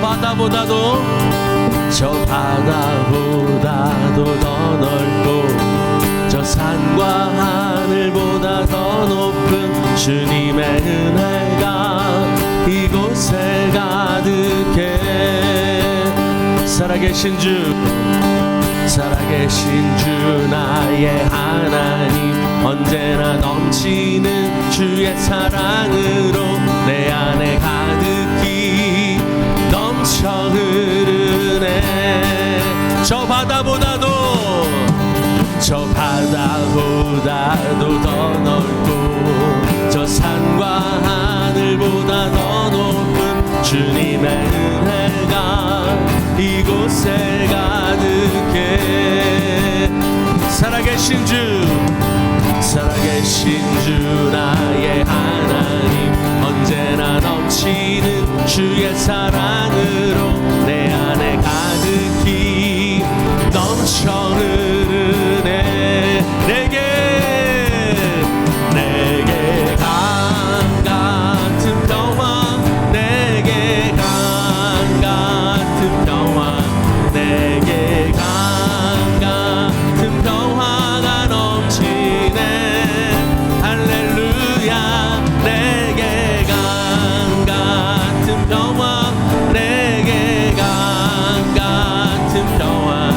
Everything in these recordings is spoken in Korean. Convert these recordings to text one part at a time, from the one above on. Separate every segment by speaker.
Speaker 1: 바다보다도 더 넓고 저 산과 하늘보다 더 높은 주님의 은혜가 이곳에 가득해. 살아계신 주 나의 하나님, 언제나 넘치는 주의 사랑으로 내 안에 가득히 넘쳐 흐르네. 저 바다보다도 더 넓고 저 산과 하늘보다 더 높은 주님의 은혜가 이곳에 가득해. 살아계신 주 나의 하나님, 언제나 넘치는 주의 사랑으로 내 안에 가득히 넘쳐 흐르네. 내게 강 같은 평화, 내게 강 같은 평화, 내게 강 같은 평화가 넘치네. 할렐루야. 내게 강 같은 평화, 내게 강 같은 평화,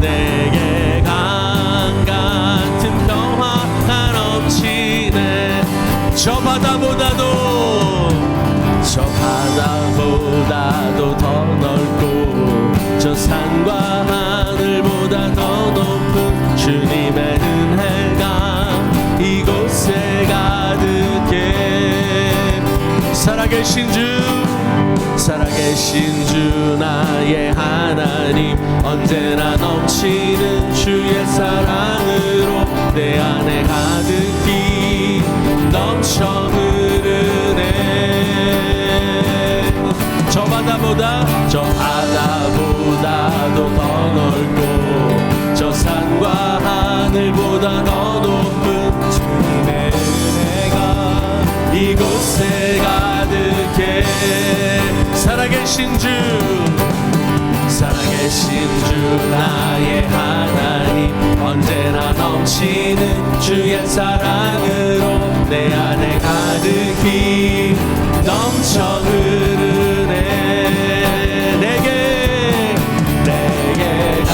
Speaker 1: 내게 강 같은 평화가 넘치네. 저 바다보다도 더 넓고 저 산과 하늘보다 더 높은 주님의 은혜가 이곳에 가득해. 살아계신 주 나의 하나님, 언제나 넘치는 주의 사랑으로 내 안에 가득히 넘쳐 흐르네. 저 바다보다도 더 넓고 저 산과 하늘보다 더 높은 주님의 은혜가 이곳에 가득해. 살아계신 주 나의 하나님, 언제나 넘치는 주의 사랑으로 내 안에 가득히 넘쳐 흐르네. 내게 강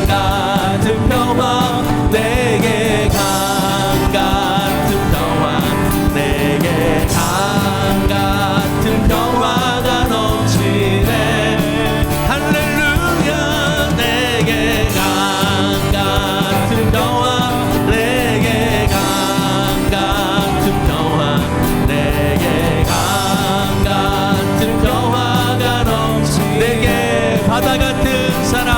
Speaker 1: 같은 평화, 내게 강 같은 평화, 내게 강 같은 평화가 넘치네. 할렐루야. 내게 강 같은 평화, 내게 강 같은 평화, 내게 강 같은 평화가 넘치네. 내게 바다 같은 사랑,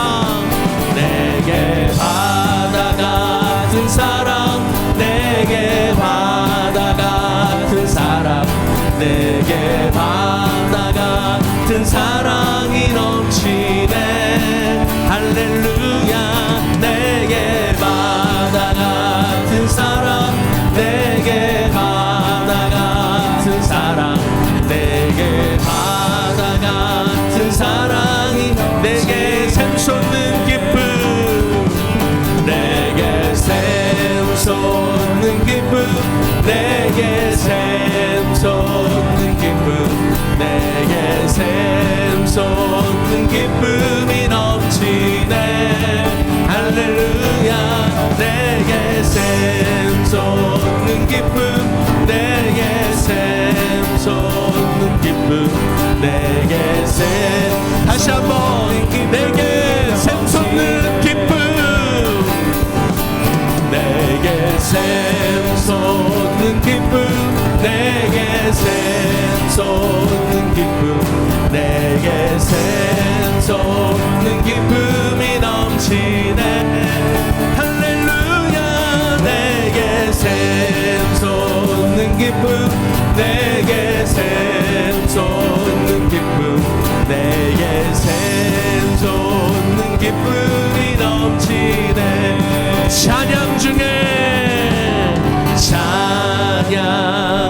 Speaker 1: 내게 바다 같은 사랑, 내게 바다 같은 사랑, 내게 바다 같은 사랑이 넘치네. 할렐루야. 내게 바다 같은 사랑, 내게 바다 같은 사랑, 내게 바다 같은 사랑이 내게 샘솟는 기쁨, 내게 샘솟는 기쁨, 내게 샘솟는 기쁨, 내게 샘솟는 기쁨이 넘치네. 할렐루야. 내게 샘솟는 기쁨, 내게 샘솟는 기쁨, 내게 다시 한번 내게 샘솟는 기쁨, 내게 샘솟는 기쁨, 내게 샘솟는 기쁨, 내게 샘솟는 기쁨이 넘치네. 할렐루야. 내게 샘솟는 기쁨, 내게 샘솟는 기쁨, 내게 샘솟는 기쁨이 넘치네. 찬양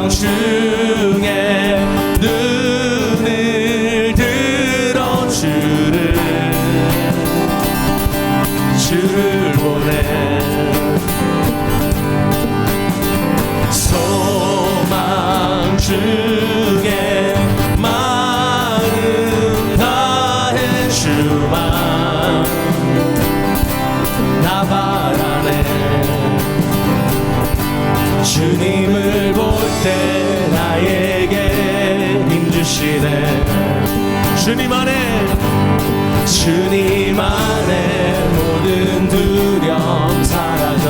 Speaker 1: 중에 눈을 들 바라네. 주님을 볼 때 나에게 힘주시네. 주님 안에 모든 두려움 사라져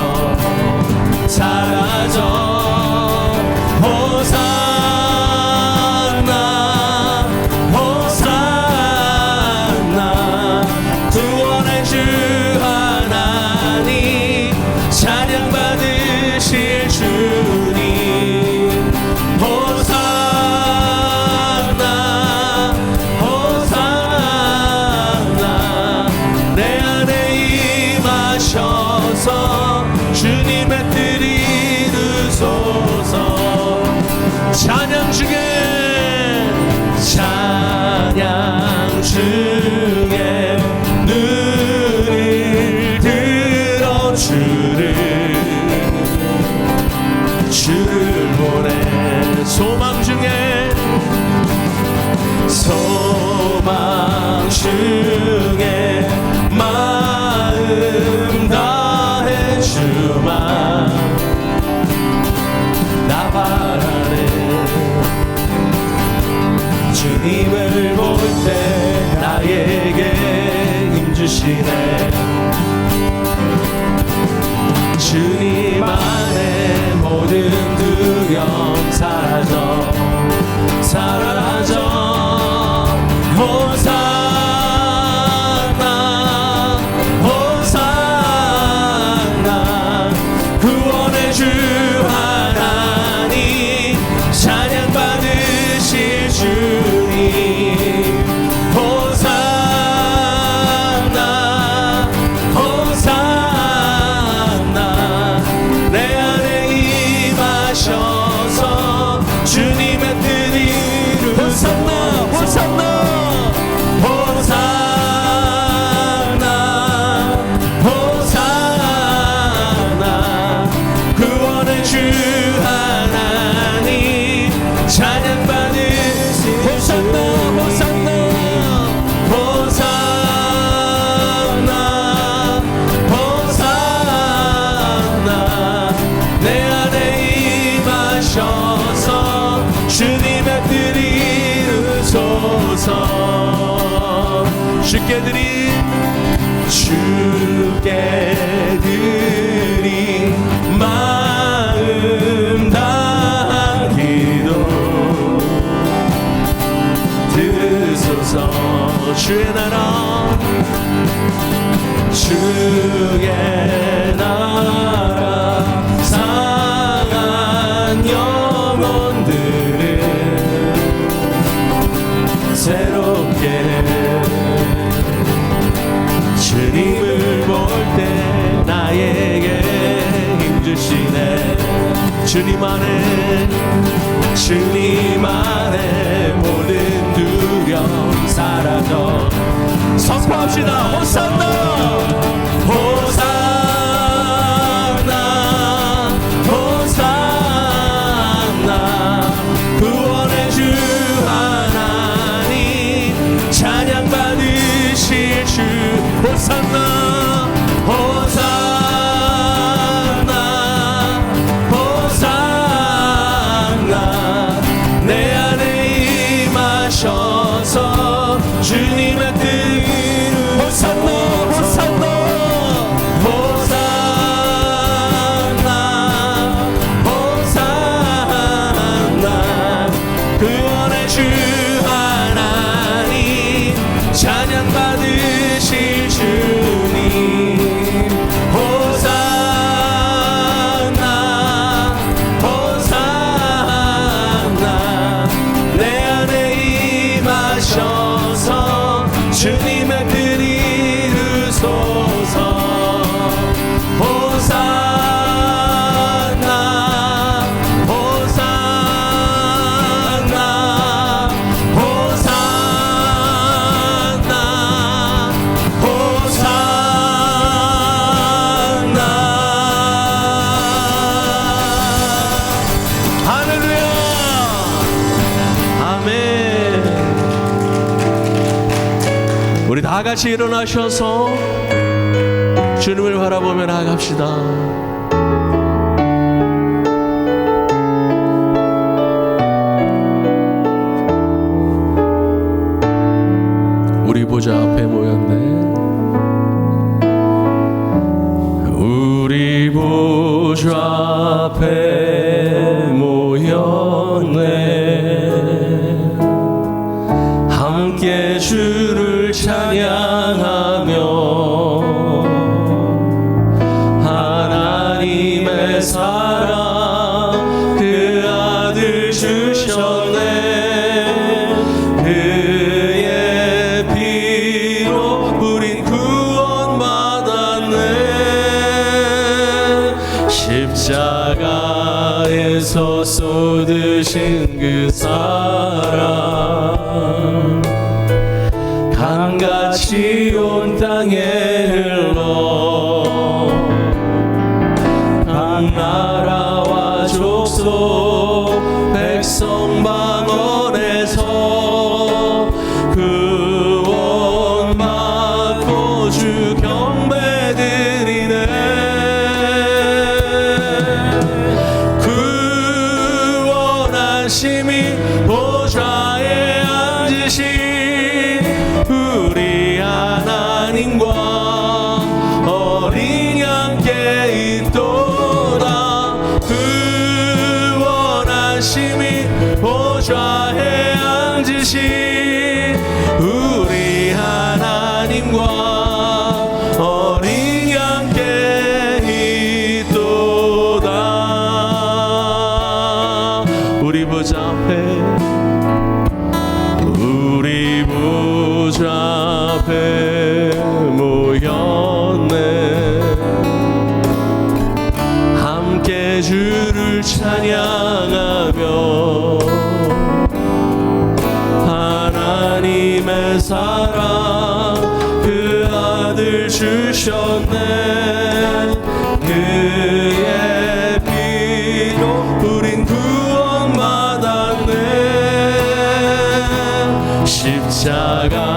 Speaker 1: 호산나 호산나 구원의 주 하나님 찬양 받으실 주님 호산나 호산나 내 안에 임하셔서 주님의 뜻 이루소서. 찬양 중에 눈을 들어 주를 보내. 소망 중에 마음 다해 주만 나 바라네. 주님을 볼 때 나에게 힘주시네. 주님 안에 모든 두려움 사라져 호산나 호산나 구원의 주 하나님 찬양 받으실 주님 호산나 호산나 내 안에 임하셔서 주님의 뜻 이루소서. 호산나 호산나 구원의 주 하나님 찬양 받으실 호산나 호산나 내 안에 임하셔서 주님의 뜻 이루소서. 주께 드린 마음 다한 기도 들으소서. 주의 나라 상한 영혼들을 새롭게 주님을 볼 때 나에게 힘주시네. 주님 안에 모든 두려움 사라져 선포합시다. 호산나 호산나 호산나 구원의 주 하나님 찬양 받으실 주 호산나 호산나 호산나 내 안에 임하셔서 주님의 뜻 호산나 호산나 호산나 호산나 구원의 주 하나님 찬양 받으실 주님 호산나 호산나 내 안에 임하셔서 주님의 뜻 이루소서. 호산나 호산나 호산나 호산나 할렐루야 아멘. 우리 다 같이 일어나셔서 주님을 바라보며 나아갑시다. 우리 보좌 앞에 모였네. 우리 보좌 앞에 모였네. 함께 주를 찬양하며 하나님의 사랑 그 아들 주셨네. 십자가에서 쏟으신 그 사랑 강같이 온 땅에 흘러 각 나라와 족속 백성 방언에서 구원 받고 주 경배 드리네. 심히 보좌에 앉으신 우리 하나님과 어린 양께 있도다. 구원하심이 보좌에 앉으신 우리 하나님과 어린 양께 있도다. 우리 보좌 앞에 우리 보좌 앞에 모였네. 함께 주를 찬양하며 하나님의 사랑 그 아들 주셨네. 그의 피로 우린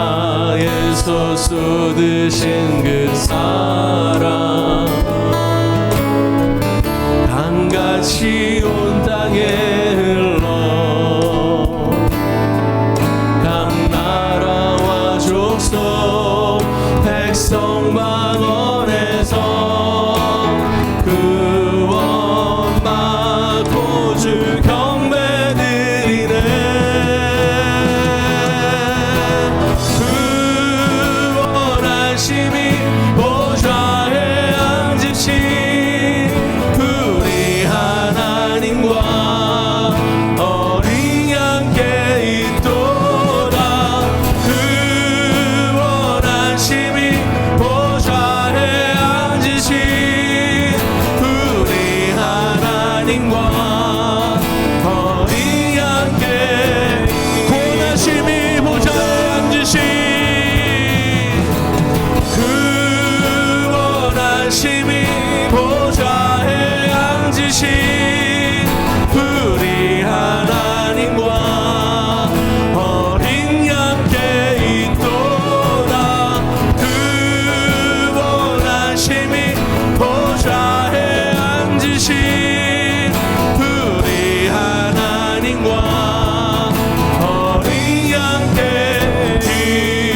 Speaker 1: 십자가에서 쏟으신 그 사랑 강같이 온 땅에 흘러 각 나라와 족속 백성 방언에서 구원 받고 주 경배 드리네. 심히 보좌에 앉으신 우리 하나님과 어린 양께 있도다. 구원한 심히 보좌에 앉으신 우리 하나님과 어린 양께 구원한 심히 보좌에 앉으신 심히 보좌에 앉으신 우리 하나님과 어린 양께 있도다. 구원한 심히 보좌에 앉으신 우리 하나님과 어린 양께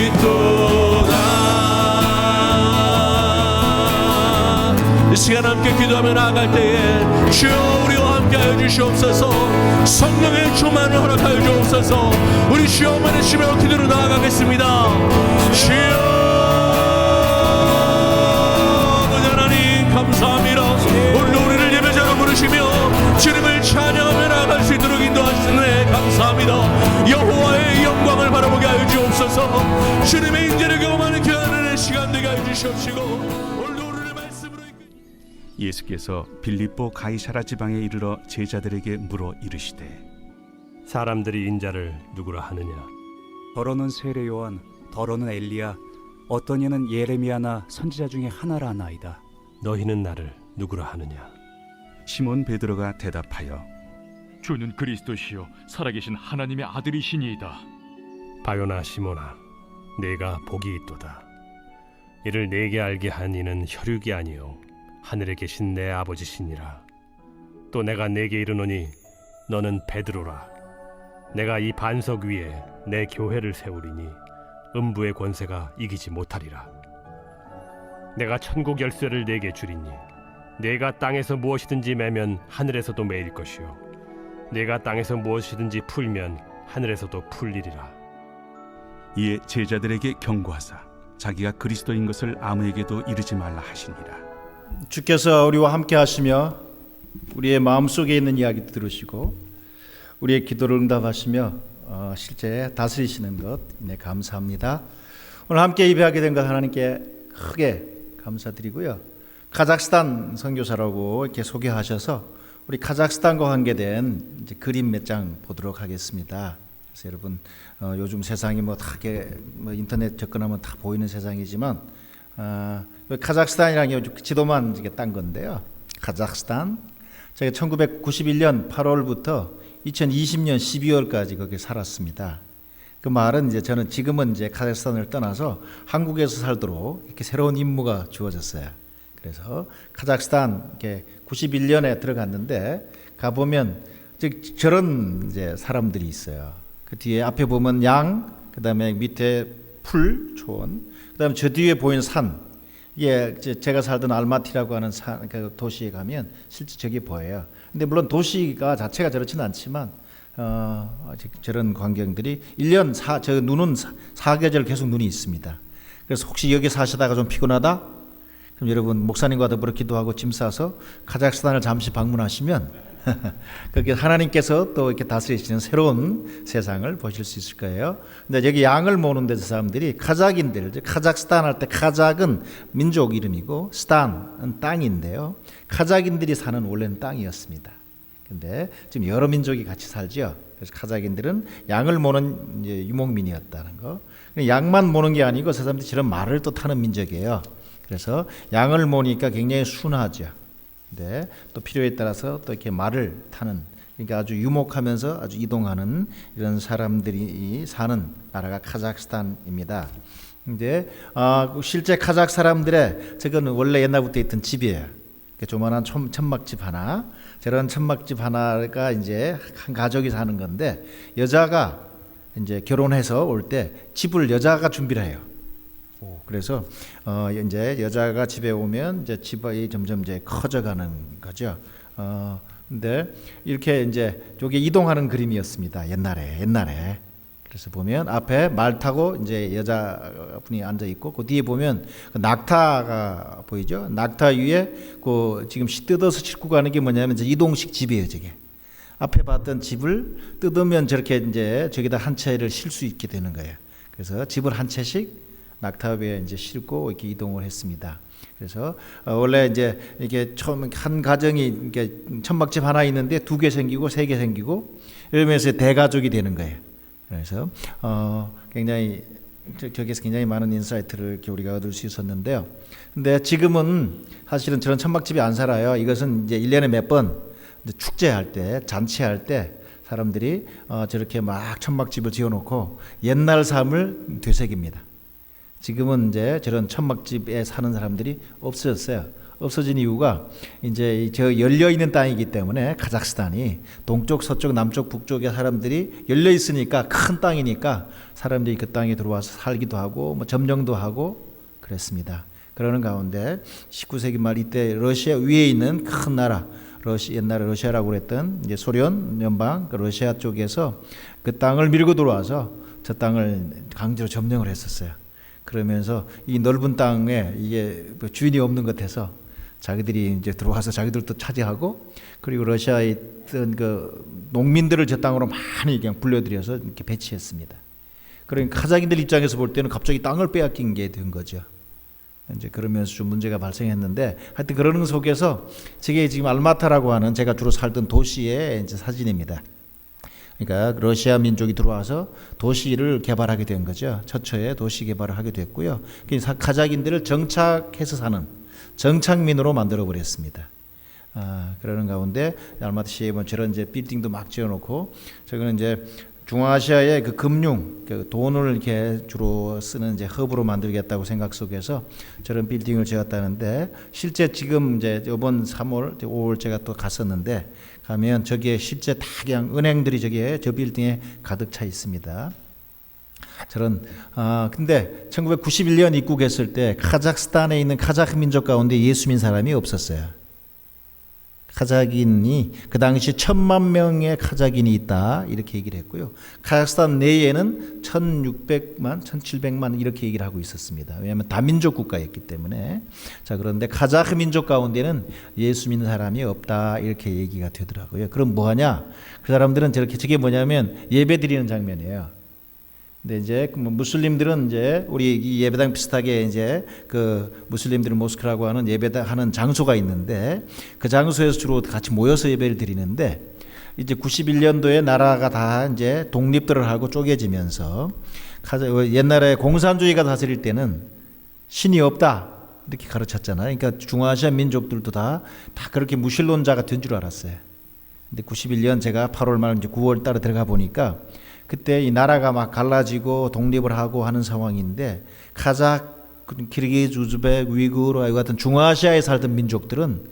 Speaker 1: 있도다. 이 시간 함께 기도하며 나아갈 때에 주여 우리와 함께하여 주시옵소서. 성령의 충만을 허락하여 주옵소서. 우리 주여만의 심여 기도로 나아가겠습니다. 주여 하나님 감사합니다. 오늘도 우리를 예배자로 부르시며 주님을 찬양하며 나아갈 수 있도록 인도하시네. 감사합니다. 여호와의 영광을 바라보게 하여 주옵소서. 주님의 인재를 경험하는 귀한 시간 되게 하여 주시옵시고
Speaker 2: 예수께서 빌립보 가이사라 지방에 이르러 제자들에게 물어 이르시되
Speaker 3: 사람들이 인자를 누구라 하느냐?
Speaker 4: 더러는 세례 요한, 더러는 엘리야, 어떤 이는 예레미야나 선지자 중에 하나라 하나이다.
Speaker 3: 너희는 나를 누구라 하느냐?
Speaker 2: 시몬 베드로가 대답하여
Speaker 5: 주는 그리스도시요 살아계신 하나님의 아들이시니이다.
Speaker 3: 바요나 시몬아, 내가 복이 있도다. 이를 내게 알게 한 이는 혈육이 아니요 하늘에 계신 내 아버지시니라. 또 내가 내게 이르노니 너는 베드로라. 내가 이 반석 위에 내 교회를 세우리니 음부의 권세가 이기지 못하리라. 내가 천국 열쇠를 내게 주리니 내가 땅에서 무엇이든지 매면 하늘에서도 매일 것이요 내가 땅에서 무엇이든지 풀면 하늘에서도 풀리리라.
Speaker 2: 이에 제자들에게 경고하사 자기가 그리스도인 것을 아무에게도 이르지 말라 하시니라.
Speaker 6: 주께서 우리와 함께 하시며 우리의 마음속에 있는 이야기 들으시고 우리의 기도를 응답하시며 실제 다스리시는 것 감사합니다. 오늘 함께 예배하게 된 것 하나님께 크게 감사드리고요. 카자흐스탄 선교사라고 이렇게 소개하셔서 우리 카자흐스탄과 관계된 이제 그림 몇 장 보도록 하겠습니다. 그래서 여러분 요즘 세상이 인터넷 접근하면 다 보이는 세상이지만 카자흐스탄이라는 게 지도만 이게 딴 건데요. 카자흐스탄 제가 1991년 8월부터 2020년 12월까지 거기 살았습니다. 그 말은 이제 저는 지금은 이제 카자흐스탄을 떠나서 한국에서 살도록 이렇게 새로운 임무가 주어졌어요. 그래서 카자흐스탄 이렇게 91년에 들어갔는데 가 보면 저런 이제 사람들이 있어요. 그 뒤에 앞에 보면 양, 그다음에 밑에 풀, 초원, 그다음에 저 뒤에 보이는 산. 이게 제가 살던 알마티라고 하는 그 도시에 가면 실제 저게 보여요. 근데 물론 도시가 자체가 저렇지는 않지만 저런 광경들이 1년 저 눈은 4계절 계속 눈이 있습니다. 그래서 혹시 여기 사시다가 좀 피곤하다? 그럼 여러분 목사님과 더불어 기도하고 짐 싸서 카자흐스탄을 잠시 방문하시면 거기 하나님께서 또 이렇게 다스리시는 새로운 세상을 보실 수 있을 거예요. 근데 여기 양을 모는 데서 사람들이 카자흐인들, 카자흐스탄 할 때 카자흐는 민족 이름이고 스탄은 땅인데요. 카자흐인들이 사는 원래는 땅이었습니다. 근데 지금 여러 민족이 같이 살죠. 그래서 카자흐인들은 양을 모는 이제 유목민이었다는 거. 양만 모는 게 아니고 그 사람들이 저런 말을 또 타는 민족이에요. 그래서 양을 모니까 굉장히 순하죠. 근데 또 필요에 따라서 또 이렇게 말을 타는, 그러니까 아주 유목하면서 아주 이동하는 이런 사람들이 사는 나라가 카자흐스탄입니다. 근데 실제 카자흐 사람들의 저건 원래 옛날부터 있던 집이에요. 조만한 천막집 하나, 저런 천막집 하나가 이제 한 가족이 사는 건데 여자가 이제 결혼해서 올 때 집을 여자가 준비를 해요. 그래서 이제 여자가 집에 오면 이제 집이 점점 이제 커져가는 거죠. 근데 이렇게 이제 저게 이동하는 그림이었습니다. 옛날에. 그래서 보면 앞에 말 타고 이제 여자분이 앉아 있고 그 뒤에 보면 그 낙타가 보이죠. 낙타 위에 그 지금 뜯어서 싣고 가는 게 뭐냐면 이제 이동식 집이에요. 저게 앞에 봤던 집을 뜯으면 저렇게 이제 저기다 한 채를 실 수 있게 되는 거예요. 그래서 집을 한 채씩 낙타 위에 이제 싣고 이렇게 이동을 했습니다. 그래서 원래 이제 이게 처음 한 가정이 이렇게 천막집 하나 있는데 2개 생기고 3개 생기고 이러면서 대가족이 되는 거예요. 그래서 굉장히 저기서 굉장히 많은 인사이트를 이렇게 우리가 얻을 수 있었는데요. 근데 지금은 사실은 저런 천막집이 안 살아요. 이것은 이제 1년에 몇 번 축제할 때, 잔치할 때 사람들이 저렇게 막 천막집을 지어놓고 옛날 삶을 되새깁니다. 지금은 이제 저런 천막집에 사는 사람들이 없어졌어요. 없어진 이유가 이제 저 열려 있는 땅이기 때문에 카자흐스탄이 동쪽, 서쪽, 남쪽, 북쪽의 사람들이 열려 있으니까 큰 땅이니까 사람들이 그 땅에 들어와서 살기도 하고 뭐 점령도 하고 그랬습니다. 그러는 가운데 19세기 말 이때 러시아 위에 있는 큰 나라, 옛날에 러시아라고 그랬던 이제 소련 연방, 러시아 쪽에서 그 땅을 밀고 들어와서 저 땅을 강제로 점령을 했었어요. 그러면서 이 넓은 땅에 이게 주인이 없는 것 같아서 자기들이 이제 들어와서 자기들도 차지하고 그리고 러시아에 있던 그 농민들을 저 땅으로 많이 그냥 불려들여서 이렇게 배치했습니다. 그러니까 카자흐인들 입장에서 볼 때는 갑자기 땅을 빼앗긴 게 된 거죠. 이제 그러면서 좀 문제가 발생했는데 하여튼 그러는 속에서 저게 지금 알마타라고 하는 제가 주로 살던 도시의 이제 사진입니다. 그러니까 러시아 민족이 들어와서 도시를 개발하게 된 거죠. 처처에 도시 개발을 하게 됐고요. 카자흐인들을 정착해서 사는 정착민으로 만들어 버렸습니다. 그러는 가운데 알마티시에 뭐 저런 이제 빌딩도 막 지어놓고 저거는 이제 중앙아시아의 그 금융, 그 돈을 이렇게 주로 쓰는 이제 허브로 만들겠다고 생각 속에서 저런 빌딩을 지었다는데, 실제 지금 이제 이번 3월, 5월 제가 또 갔었는데 가면 저기에 실제 다 그냥 은행들이 저기에 저 빌딩에 가득 차 있습니다. 근데 1991년 입국했을 때 카자흐스탄에 있는 카자흐 민족 가운데 예수 믿는 사람이 없었어요. 카자흐인이 그 당시 1,000만 명의 카자흐인이 있다 이렇게 얘기를 했고요. 카자흐스탄 내에는 1,600만, 1,700만 이렇게 얘기를 하고 있었습니다. 왜냐하면 다민족 국가였기 때문에. 자, 그런데 카자흐 민족 가운데는 예수 믿는 사람이 없다 이렇게 얘기가 되더라고요. 그럼 뭐하냐? 그 사람들은 저게 뭐냐면 예배 드리는 장면이에요. 근데 이제 무슬림들은 이제 우리 이 예배당 비슷하게 이제 그 무슬림들 모스크라고 하는 예배하는 장소가 있는데 그 장소에서 주로 같이 모여서 예배를 드리는데, 이제 91년도에 나라가 다 이제 독립들을 하고 쪼개지면서 옛날에 공산주의가 다스릴 때는 신이 없다 이렇게 가르쳤잖아요. 그러니까 중앙아시아 민족들도 다 그렇게 무신론자가 된 줄 알았어요. 근데 91년 제가 8월 말 이제 9월 달에 들어가 보니까 그때 이 나라가 막 갈라지고 독립을 하고 하는 상황인데, 카자흐, 키르기즈, 우즈벡, 위구르 이와 같은 중앙아시아에 살던 민족들은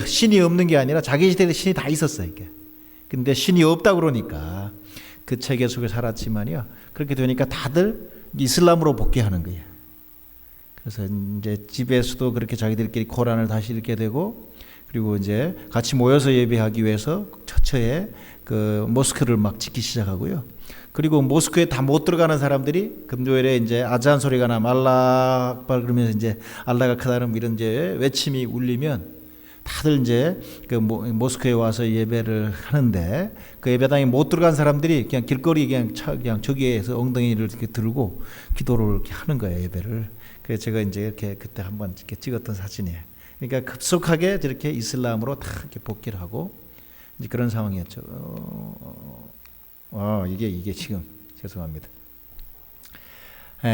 Speaker 6: 신이 없는 게 아니라 자기 시대에 신이 다 있었어요. 이게. 근데 신이 없다 그러니까 그 체계 속에 살았지만요. 그렇게 되니까 다들 이슬람으로 복귀하는 거예요. 그래서 이제 집에서도 그렇게 자기들끼리 코란을 다시 읽게 되고, 그리고 이제 같이 모여서 예배하기 위해서 처처에 그 모스크를 막 짓기 시작하고요. 그리고 모스크에 다 못 들어가는 사람들이 금요일에 이제 아잔 소리가 나면 알라 악발 그러면서 이제 알라가 크다는 이런 이제 외침이 울리면 다들 이제 그 모스크에 와서 예배를 하는데, 그 예배당에 못 들어간 사람들이 그냥 길거리 그냥 저기에서 엉덩이를 이렇게 들고 기도를 이렇게 하는 거예요, 예배를. 그래서 제가 이제 이렇게 그때 한번 이렇게 찍었던 사진이에요. 그러니까 급속하게 저렇게 이슬람으로 다 이렇게 복귀를 하고 이제 그런 상황이었죠. 이게 지금 죄송합니다.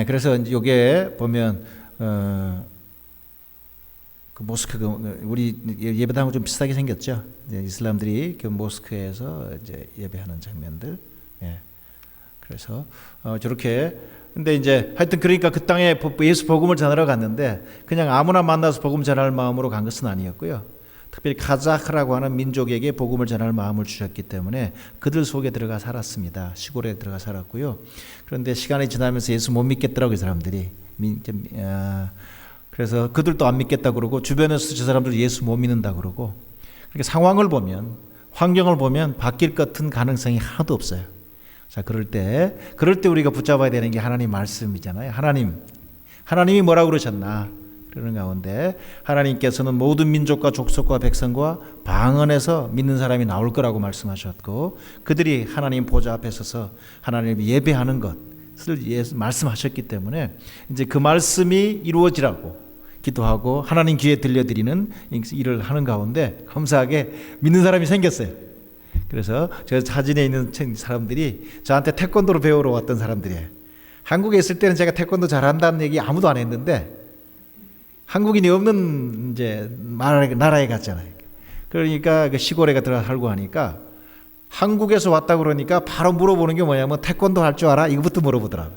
Speaker 6: 그래서 이제 요게 보면 그 모스크 우리 예배당하고 좀 비슷하게 생겼죠. 이제 이슬람들이 그 모스크에서 이제 예배하는 장면들. 그래서 저렇게. 근데 이제 하여튼 그러니까 그 땅에 예수 복음을 전하러 갔는데 그냥 아무나 만나서 복음 전할 마음으로 간 것은 아니었고요. 특별히 카자흐라고 하는 민족에게 복음을 전할 마음을 주셨기 때문에 그들 속에 들어가 살았습니다. 시골에 들어가 살았고요. 그런데 시간이 지나면서 예수 못 믿겠더라고요, 사람들이. 그래서 그들도 안 믿겠다 그러고 주변에서 저 사람들 예수 못 믿는다 그러고. 그러니까 상황을 보면, 환경을 보면 바뀔 것 같은 가능성이 하나도 없어요. 자, 그럴 때 우리가 붙잡아야 되는 게 하나님 말씀이잖아요. 하나님이 뭐라고 그러셨나? 그러는 가운데 하나님께서는 모든 민족과 족속과 백성과 방언에서 믿는 사람이 나올 거라고 말씀하셨고, 그들이 하나님 보좌 앞에 서서 하나님을 예배하는 것을 말씀하셨기 때문에 이제 그 말씀이 이루어지라고 기도하고 하나님 귀에 들려드리는 일을 하는 가운데 감사하게 믿는 사람이 생겼어요. 그래서 저 사진에 있는 사람들이 저한테 태권도를 배우러 왔던 사람들이에요. 한국에 있을 때는 제가 태권도 잘한다는 얘기 아무도 안 했는데 한국인이 없는 이제 나라에 갔잖아요. 그러니까 그 시골에 들어가 살고 하니까 한국에서 왔다 그러니까 바로 물어보는 게 뭐냐면 태권도 할 줄 알아? 이거부터 물어보더라고요.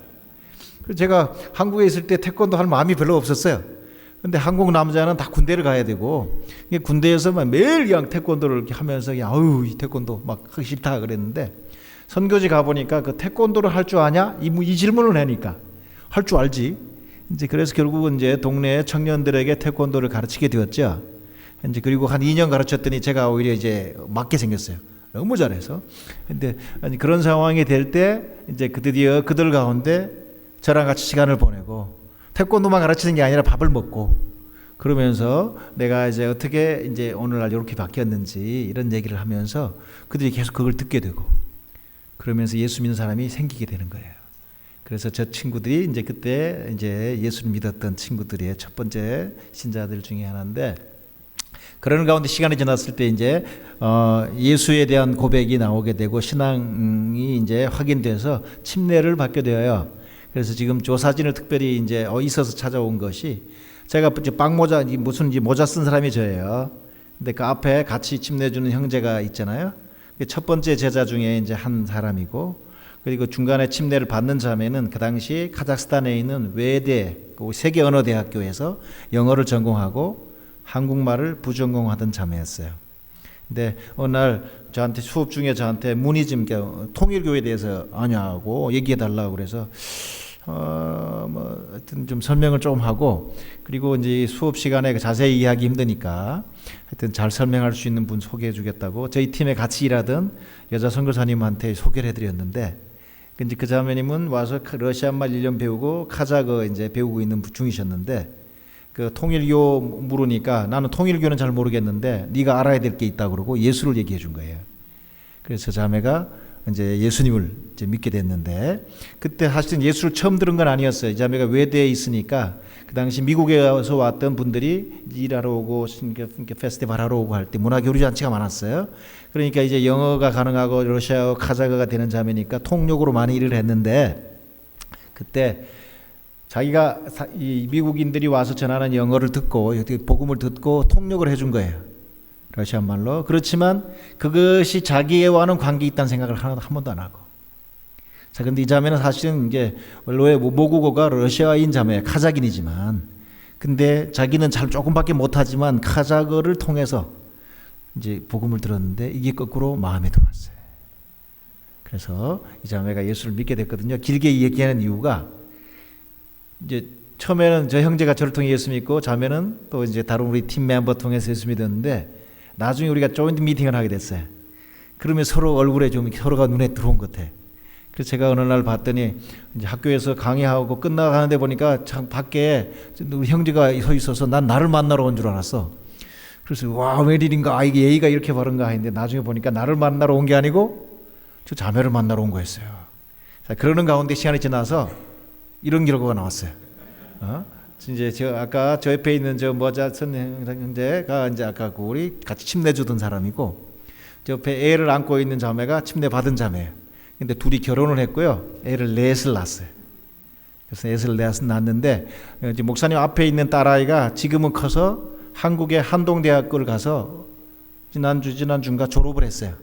Speaker 6: 그래서 제가 한국에 있을 때 태권도 할 마음이 별로 없었어요. 근데 한국 남자는 다 군대를 가야 되고 군대에서만 매일 그냥 태권도를 이렇게 하면서 그냥 이 태권도 막 하기 싫다 그랬는데 선교지 가보니까 그 태권도를 할 줄 아냐? 이 질문을 하니까 할 줄 알지. 이제 그래서 결국은 이제 동네 청년들에게 태권도를 가르치게 되었죠. 이제 그리고 한 2년 가르쳤더니 제가 오히려 이제 맞게 생겼어요. 너무 잘해서. 근데 그런 상황이 될 때 이제 드디어 그들 가운데 저랑 같이 시간을 보내고 태권도만 가르치는 게 아니라 밥을 먹고 그러면서 내가 이제 어떻게 이제 오늘날 이렇게 바뀌었는지 이런 얘기를 하면서 그들이 계속 그걸 듣게 되고 그러면서 예수 믿는 사람이 생기게 되는 거예요. 그래서 저 친구들이 이제 그때 이제 예수를 믿었던 친구들의 첫 번째 신자들 중에 하나인데, 그런 가운데 시간이 지났을 때 이제 예수에 대한 고백이 나오게 되고 신앙이 이제 확인돼서 침례를 받게 되어요. 그래서 지금 저 사진을 특별히 이제 있어서 찾아온 것이, 제가 빵모자 무슨 모자 쓴 사람이 저예요. 근데 그 앞에 같이 침례 주는 형제가 있잖아요. 첫 번째 제자 중에 이제 한 사람이고, 그리고 중간에 침례를 받는 자매는 그 당시 카자흐스탄에 있는 외대 세계 언어 대학교에서 영어를 전공하고 한국말을 부전공하던 자매였어요. 근데 어느 날 저한테 수업 중에 저한테 문의 좀 통일교에 대해서 아냐고 얘기해 달라고 그래서 뭐 하여튼 좀 설명을 좀 하고, 그리고 이제 수업 시간에 자세히 이해하기 힘드니까 하여튼 잘 설명할 수 있는 분 소개해 주겠다고 저희 팀에 같이 일하던 여자 선교사님한테 소개를 해드렸는데, 이제 그 자매님은 와서 러시아말 1년 배우고 카자흐 이제 배우고 있는 중이셨는데, 그 통일교 물으니까 나는 통일교는 잘 모르겠는데 네가 알아야 될 게 있다 그러고 예수를 얘기해 준 거예요. 그래서 자매가 이제 예수님을 이제 믿게 됐는데, 그때 사실은 예수를 처음 들은 건 아니었어요. 이 자매가 외대에 있으니까 그 당시 미국에서 왔던 분들이 일하러 오고 페스티벌 하러 오고 할 때 문화교류 잔치가 많았어요. 그러니까 이제 영어가 가능하고 러시아어 카자흐가 되는 자매니까 통역으로 많이 일을 했는데, 그때 자기가 이 미국인들이 와서 전하는 영어를 듣고 복음을 듣고 통역을 해준 거예요, 러시아 말로. 그렇지만 그것이 자기와는 관계 있다는 생각을 한 번도 안 하고. 자, 근데 이 자매는 사실은 이제 원래 모국어가 러시아인 자매예요, 카자흐인이지만. 근데 자기는 잘 조금밖에 못하지만 카자흐를 통해서 이제 복음을 들었는데 이게 거꾸로 마음에 들어왔어요. 그래서 이 자매가 예수를 믿게 됐거든요. 길게 얘기하는 이유가, 이제 처음에는 저 형제가 저를 통해 예수 믿고 자매는 또 이제 다른 우리 팀 멤버 통해서 예수 믿었는데, 나중에 우리가 조인트 미팅을 하게 됐어요. 그러면 서로 얼굴에 좀 서로가 눈에 들어온 것 같아. 그래서 제가 어느 날 봤더니 이제 학교에서 강의하고 끝나가는데 보니까 참 밖에 우리 형제가 서 있어서 난 나를 만나러 온 줄 알았어. 그래서 와, 웬일인가, 아, 이게 예의가 이렇게 바른가 했는데 나중에 보니까 나를 만나러 온 게 아니고 저 자매를 만나러 온 거였어요. 자, 그러는 가운데 시간이 지나서 이런 결과가 나왔어요. 이제 저 아까 저 옆에 있는 저 모자 선 형제가 이제 아까 그 우리 같이 침례 주던 사람이고, 저 옆에 애를 안고 있는 자매가 침례 받은 자매예요. 근데 둘이 결혼을 했고요, 애를 넷을 낳았어요. 그래서 애를 넷을 낳았는데, 이제 목사님 앞에 있는 딸아이가 지금은 커서 한국의 한동대학교를 가서 지난주인가 졸업을 했어요.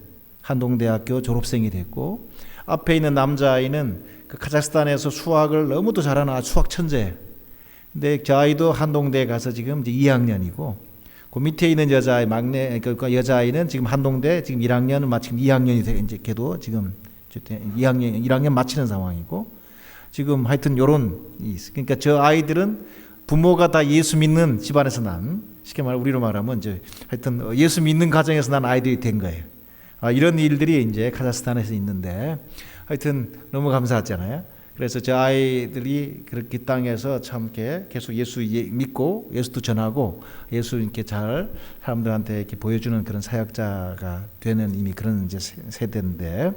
Speaker 6: 한동대학교 졸업생이 됐고, 앞에 있는 남자아이는 그 카자흐스탄에서 수학을 너무도 잘하는 수학 천재예요. 근데 그 아이도 한동대에 가서 지금 이제 2학년이고, 그 밑에 있는 여자아이, 막내 그 여자아이는 지금 한동대 지금 1학년은 마치면 2학년이 돼, 이제 걔도 지금 2학년 1학년 마치는 상황이고, 지금 하여튼 요런, 그러니까 저 아이들은 부모가 다 예수 믿는 집안에서 난, 쉽게 말 우리로 말하면 이제 하여튼 예수 믿는 가정에서 난 아이들이 된 거예요. 이런 일들이 이제 카자흐스탄에서 있는데, 하여튼 너무 감사하잖아요. 그래서 저 아이들이 그렇게 땅에서 참 이렇게 계속 예수 믿고 예수도 전하고 예수 이렇게 잘 사람들한테 이렇게 보여주는 그런 사역자가 되는 이미 그런 이제 세대인데,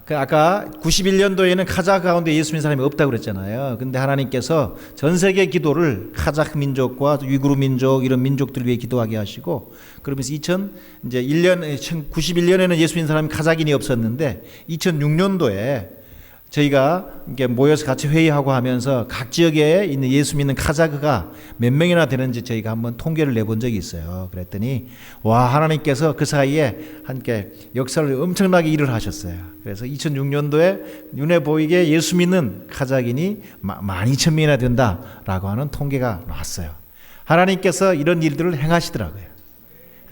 Speaker 6: 그 아까 91년도에는 카자흐 가운데 예수 믿는 사람이 없다고 그랬잖아요. 근데 하나님께서 전 세계 기도를 카자흐 민족과 위구르 민족 이런 민족들 위해 기도하게 하시고, 그러면서 91년에는 예수 믿는 사람이 카자흐인이 없었는데 2006년도에 저희가 이렇게 모여서 같이 회의하고 하면서 각 지역에 있는 예수 믿는 카자흐가 몇 명이나 되는지 저희가 한번 통계를 내본 적이 있어요. 그랬더니 와, 하나님께서 그 사이에 함께 역사를 엄청나게 일을 하셨어요. 그래서 2006년도에 눈에 보이게 예수 믿는 카자흐인이 12,000명이나 된다라고 하는 통계가 나왔어요. 하나님께서 이런 일들을 행하시더라고요.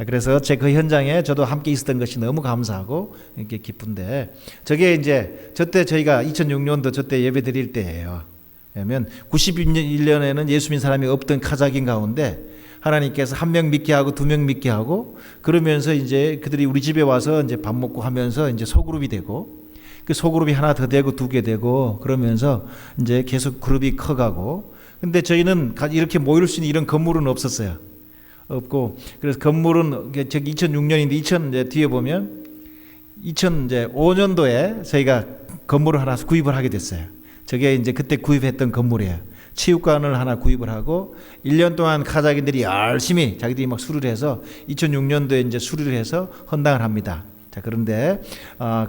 Speaker 6: 그래서 제 그 현장에 저도 함께 있었던 것이 너무 감사하고 이렇게 기쁜데, 저게 이제 저때 저희가 2006년도 저때 예배 드릴 때예요. 왜냐하면 91년에는 예수 믿는 사람이 없던 카자흐인 가운데 하나님께서 1명 믿게 하고 2명 믿게 하고, 그러면서 이제 그들이 우리 집에 와서 이제 밥 먹고 하면서 이제 소그룹이 되고, 그 소그룹이 하나 더 되고 2개 되고, 그러면서 이제 계속 그룹이 커가고. 근데 저희는 이렇게 모일 수 있는 이런 건물은 없었어요. 없고, 그래서 건물은 저기 2006년인데 2000 뒤에 보면 2005년도에 저희가 건물을 하나 구입을 하게 됐어요. 저게 이제 그때 구입했던 건물이에요. 체육관을 하나 구입을 하고 1년 동안 카자흐인들이 열심히 자기들이 막 수리를 해서 2006년도에 이제 수리를 해서 헌당을 합니다. 자, 그런데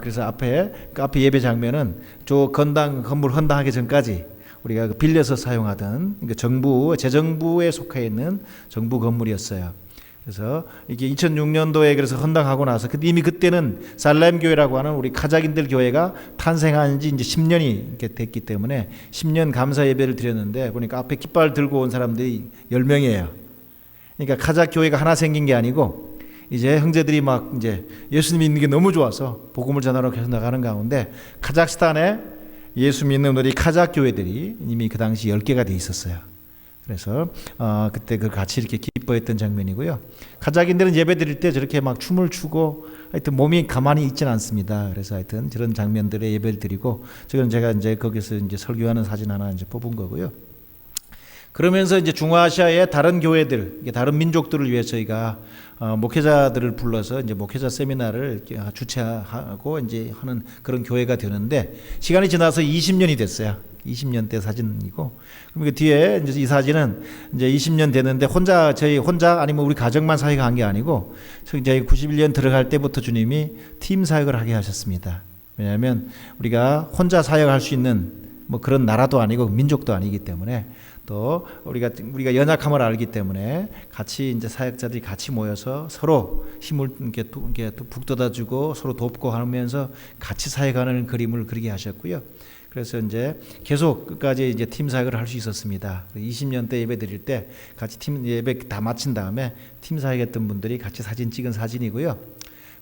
Speaker 6: 그래서 앞에 예배 장면은 저 건물 헌당하기 전까지 우리가 빌려서 사용하던, 그러니까 재정부에 속해 있는 정부 건물이었어요. 그래서 이게 2006년도에 그래서 헌당하고 나서 이미 그때는 살렘 교회라고 하는 우리 카자흐인들 교회가 탄생한 지 이제 10년이 이렇게 됐기 때문에 10년 감사 예배를 드렸는데 보니까 앞에 깃발 들고 온 사람들이 10명이에요. 그러니까 카자흐 교회가 하나 생긴 게 아니고 이제 형제들이 막 이제 예수 믿는 게 너무 좋아서 복음을 전하러 계속 나가는 가운데 카자흐스탄에 예수 믿는 우리 카자흐 교회들이 이미 그 당시 10개가 돼 있었어요. 그래서 그때 그 같이 이렇게 기뻐했던 장면이고요. 카자흐인들은 예배 드릴 때 저렇게 막 춤을 추고 하여튼 몸이 가만히 있지는 않습니다. 그래서 하여튼 저런 장면들의 예배를 드리고 지금 제가 이제 거기서 이제 설교하는 사진 하나 이제 뽑은 거고요. 그러면서 이제 중앙아시아의 다른 교회들, 다른 민족들을 위해 저희가 목회자들을 불러서 이제 목회자 세미나를 주최하고 이제 하는 그런 교회가 되는데 시간이 지나서 20년이 됐어요. 20년 대 사진이고, 그럼 그 뒤에 이제 이 사진은 이제 20년 됐는데 저희 혼자 아니면 우리 가정만 사역한 게 아니고 저희 91년 들어갈 때부터 주님이 팀 사역을 하게 하셨습니다. 왜냐하면 우리가 혼자 사역할 수 있는 뭐 그런 나라도 아니고 민족도 아니기 때문에 또 우리가 연약함을 알기 때문에 같이 이제 사역자들이 같이 모여서 서로 힘을 이렇게 북돋아주고 서로 돕고 하면서 같이 사역하는 그림을 그리게 하셨고요. 그래서 이제 계속 끝까지 이제 팀 사역을 할 수 있었습니다. 20년 때 예배 드릴 때 같이 팀 예배 다 마친 다음에 팀 사역했던 분들이 같이 사진 찍은 사진이고요.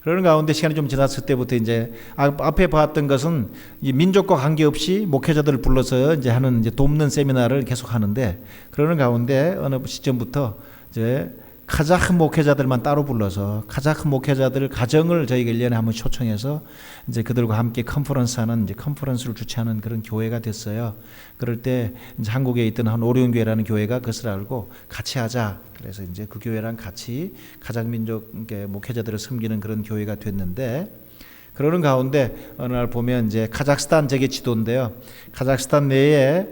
Speaker 6: 그러는 가운데 시간이 좀 지났을 때부터 이제 앞에 봤던 것은 이 민족과 관계없이 목회자들을 불러서 이제 하는 이제 돕는 세미나를 계속 하는데, 그러는 가운데 어느 시점부터 이제 카자흐 목회자들만 따로 불러서 카자흐 목회자들 가정을 저희가 1년에 한번 초청해서 이제 그들과 함께 컨퍼런스하는 이제 컨퍼런스를 주최하는 그런 교회가 됐어요. 그럴 때 이제 한국에 있던 한 오리온 교회라는 교회가 그것을 알고 같이 하자. 그래서 이제 그 교회랑 같이 카자흐 민족 목회자들을 섬기는 그런 교회가 됐는데, 그러는 가운데 어느 날 보면 이제 카자흐스탄 재계 지도인데요. 카자흐스탄 내에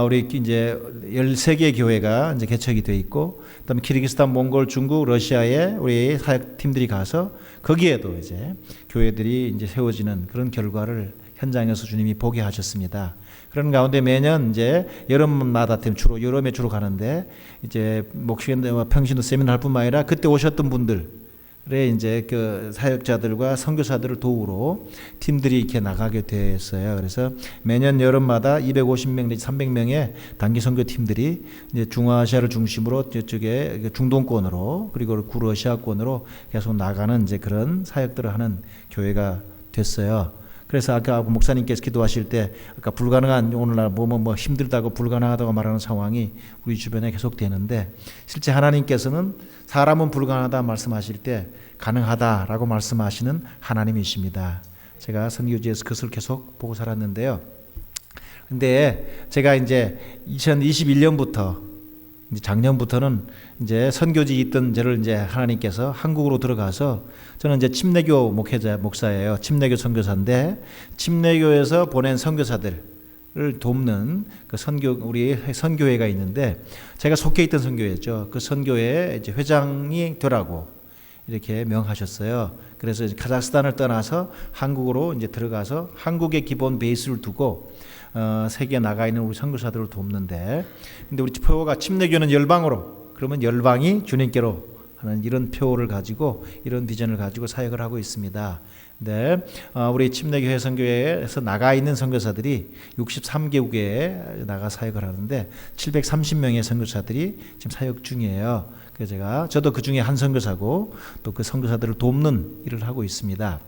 Speaker 6: 우리 이제 13개 교회가 이제 개척이 돼 있고, 그다음에 키르기스탄, 몽골, 중국, 러시아에 우리 사역팀들이 가서 거기에도 이제 교회들이 이제 세워지는 그런 결과를 현장에서 주님이 보게 하셨습니다. 그런 가운데 매년 이제 여름마다 주로 여름에 주로 가는데 이제 목회자 평신도 세미나 할 뿐만 아니라 그때 오셨던 분들 이제 그 사역자들과 선교사들을 도우러 팀들이 이렇게 나가게 됐어요. 그래서 매년 여름마다 250명 내지 300명의 단기 선교 팀들이 이제 중앙아시아를 중심으로 저쪽에 중동권으로 그리고 구러시아권으로 계속 나가는 이제 그런 사역들을 하는 교회가 됐어요. 그래서 아까 목사님께서 기도하실 때 아까 불가능한 오늘날 뭐 힘들다고 불가능하다고 말하는 상황이 우리 주변에 계속 되는데, 실제 하나님께서는 사람은 불가능하다 말씀하실 때 가능하다라고 말씀하시는 하나님이십니다. 제가 선교지에서 그것을 계속 보고 살았는데요. 근데 제가 이제 2021년부터 이제 작년부터는 이제 선교지 있던 저를 이제 하나님께서 한국으로 들어가서, 저는 이제 침례교 목사예요. 침례교 선교사인데 침례교에서 보낸 선교사들을 돕는 그 우리 선교회가 있는데 제가 속해 있던 선교회죠. 그 선교회 이제 회장이 되라고 이렇게 명하셨어요. 그래서 카자흐스탄을 떠나서 한국으로 이제 들어가서 한국의 기본 베이스를 두고 세계에 나가 있는 우리 선교사들을 돕는데, 근데 우리 표어가 침례교는 열방으로, 그러면 열방이 주님께로 하는 이런 표어를 가지고 이런 비전을 가지고 사역을 하고 있습니다. 네, 우리 침례교회 선교회에서 나가 있는 선교사들이 63개국에 나가 사역을 하는데 730명의 선교사들이 지금 사역 중이에요. 그래서 저도 그 중에 한 선교사고 또 그 선교사들을 돕는 일을 하고 있습니다.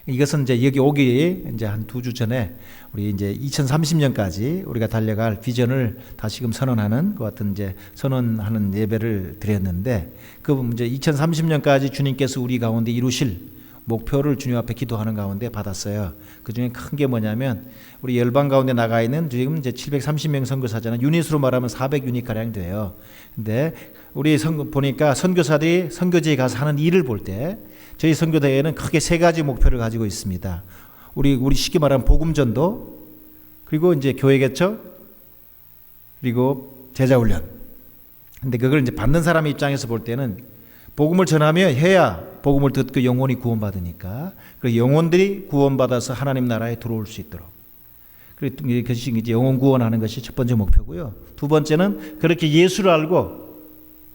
Speaker 6: 이것은 이제 여기 오기 이제 한 2주 전에 우리 이제 2030년까지 우리가 달려갈 비전을 다시금 선언하는 그 같은 이제 선언하는 예배를 드렸는데, 그 이제 2030년까지 주님께서 우리 가운데 이루실 목표를 주님 앞에 기도하는 가운데 받았어요. 그 중에 큰 게 뭐냐면 우리 열방 가운데 나가 있는 지금 이제 730명 선교사잖아요. 유닛으로 말하면 400유닛 가량 돼요. 근데 우리 보니까 선교사들이 선교지에 가서 하는 일을 볼 때 저희 선교대회는 크게 3가지 목표를 가지고 있습니다. 우리 쉽게 말하면 복음전도, 그리고 이제 교회 개척, 그리고 제자 훈련. 근데 그걸 이제 받는 사람 입장에서 볼 때는 복음을 전하며 해야 복음을 듣고 영혼이 구원받으니까, 그 영혼들이 구원받아서 하나님 나라에 들어올 수 있도록, 그것이 이제 영혼 구원하는 것이 첫 번째 목표고요. 두 번째는 그렇게 예수를 알고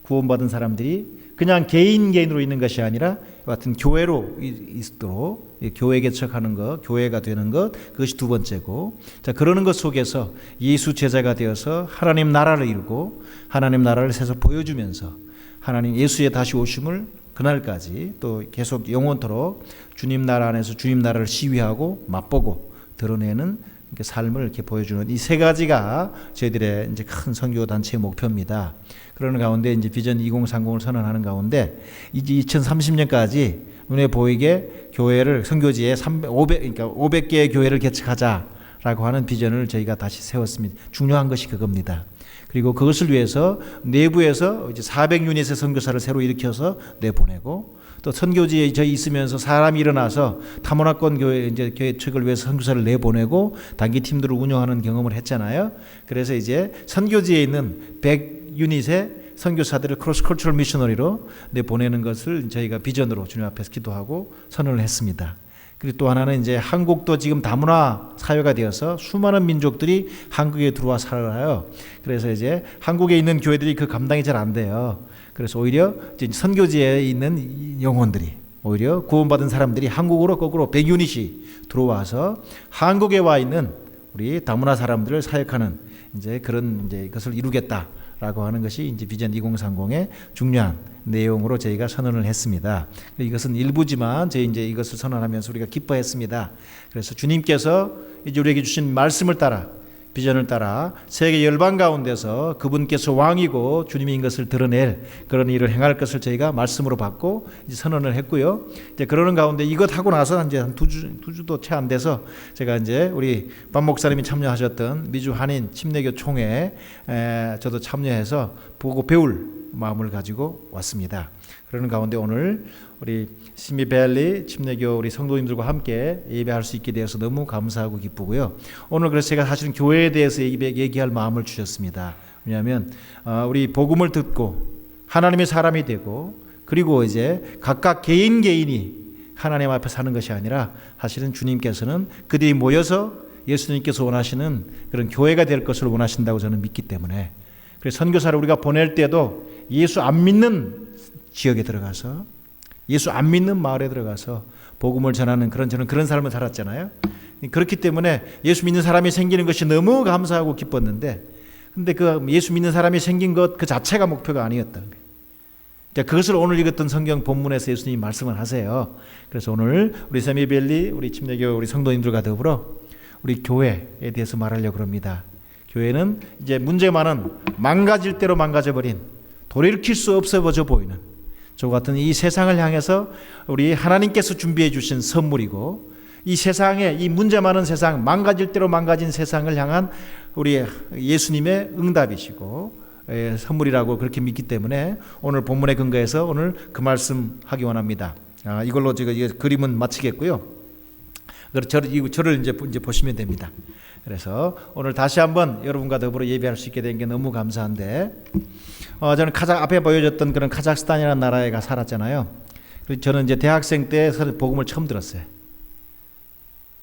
Speaker 6: 구원받은 사람들이 그냥 개인으로 있는 것이 아니라 같은 교회로 있도록 교회 개척하는 것, 교회가 되는 것, 그것이 두 번째고, 자, 그러는 것 속에서 예수 제자가 되어서 하나님 나라를 이루고 하나님 나라를 세상 보여주면서 하나님 예수의 다시 오심을 그날까지 또 계속 영원토록 주님 나라 안에서 주님 나라를 시위하고 맛보고 드러내는 삶을 이렇게 보여주는 이 세 가지가 저희들의 이제 큰 선교 단체의 목표입니다. 그러는 가운데 이제 비전 2030을 선언하는 가운데 이제 2030년까지 눈에 보이게 교회를 선교지에 500개의 교회를 개척하자라고 하는 비전을 저희가 다시 세웠습니다. 중요한 것이 그겁니다. 그리고 그것을 위해서 내부에서 이제 400유닛의 선교사를 새로 일으켜서 내보내고, 또 선교지에 저희 있으면서 사람이 일어나서 타문화권 교회 이제 개척을 위해서 선교사를 내보내고 단기 팀들을 운영하는 경험을 했잖아요. 그래서 이제 선교지에 있는 100유닛의 선교사들을 크로스 컬처럴 미셔너리로 내보내는 것을 저희가 비전으로 주님 앞에서 기도하고 선언을 했습니다. 그리고 또 하나는 이제 한국도 지금 다문화 사회가 되어서 수많은 민족들이 한국에 들어와 살아요. 그래서 이제 한국에 있는 교회들이 그 감당이 잘 안 돼요. 그래서 오히려 이제 선교지에 있는 영혼들이, 오히려 구원받은 사람들이 한국으로 거꾸로 100유닛이 들어와서 한국에 와 있는 우리 다문화 사람들을 사역하는 이제 그런 이제 것을 이루겠다라고 하는 것이 이제 비전 2030의 중요한 내용으로 저희가 선언을 했습니다. 이것은 일부지만 저희 이제 이것을 선언하면서 우리가 기뻐했습니다. 그래서 주님께서 이제 우리에게 주신 말씀을 따라, 비전을 따라 세계 열방 가운데서 그분께서 왕이고 주님인 것을 드러낼 그런 일을 행할 것을 저희가 말씀으로 받고 이제 선언을 했고요. 이제 그러는 가운데 이것 하고 나서 이제 한 두 주도 채 안 돼서 제가 이제 우리 반 목사님이 참여하셨던 미주 한인 침례교 총회에 저도 참여해서 보고 배울 마음을 가지고 왔습니다. 그러는 가운데 오늘 우리 시미밸리 침례교 우리 성도님들과 함께 예배할 수 있게 되어서 너무 감사하고 기쁘고요. 오늘 그래서 제가 사실은 교회에 대해서 얘기할 마음을 주셨습니다. 왜냐하면 우리 복음을 듣고 하나님의 사람이 되고, 그리고 이제 각각 개인이 하나님 앞에 사는 것이 아니라 사실은 주님께서는 그들이 모여서 예수님께서 원하시는 그런 교회가 될 것을 원하신다고 저는 믿기 때문에, 그래서 선교사를 우리가 보낼 때도 예수 안 믿는 지역에 들어가서, 예수 안 믿는 마을에 들어가서 복음을 전하는 저는 그런 삶을 살았잖아요. 그렇기 때문에 예수 믿는 사람이 생기는 것이 너무 감사하고 기뻤는데, 근데 그 예수 믿는 사람이 생긴 것 그 자체가 목표가 아니었던 거예요. 그것을 오늘 읽었던 성경 본문에서 예수님이 말씀을 하세요. 그래서 오늘 우리 세미밸리 우리 침례교 우리 성도님들과 더불어 우리 교회에 대해서 말하려고 합니다. 교회는 이제 문제 많은 망가질 대로 망가져버린, 돌이킬 수 없어져 보이는 저 같은 이 세상을 향해서 우리 하나님께서 준비해 주신 선물이고, 이 세상에 이 문제 많은 세상, 망가질 대로 망가진 세상을 향한 우리 예수님의 응답이시고 선물이라고 그렇게 믿기 때문에 오늘 본문에 근거해서 오늘 그 말씀 하기 원합니다. 이걸로 제가 그림은 마치겠고요. 저를 이제 보시면 됩니다. 그래서 오늘 다시 한번 여러분과 더불어 예배할 수 있게 된 게 너무 감사한데, 저는 앞에 보여줬던 그런 카자흐스탄이라는 나라에 가 살았잖아요. 그래서 저는 이제 대학생 때 복음을 처음 들었어요.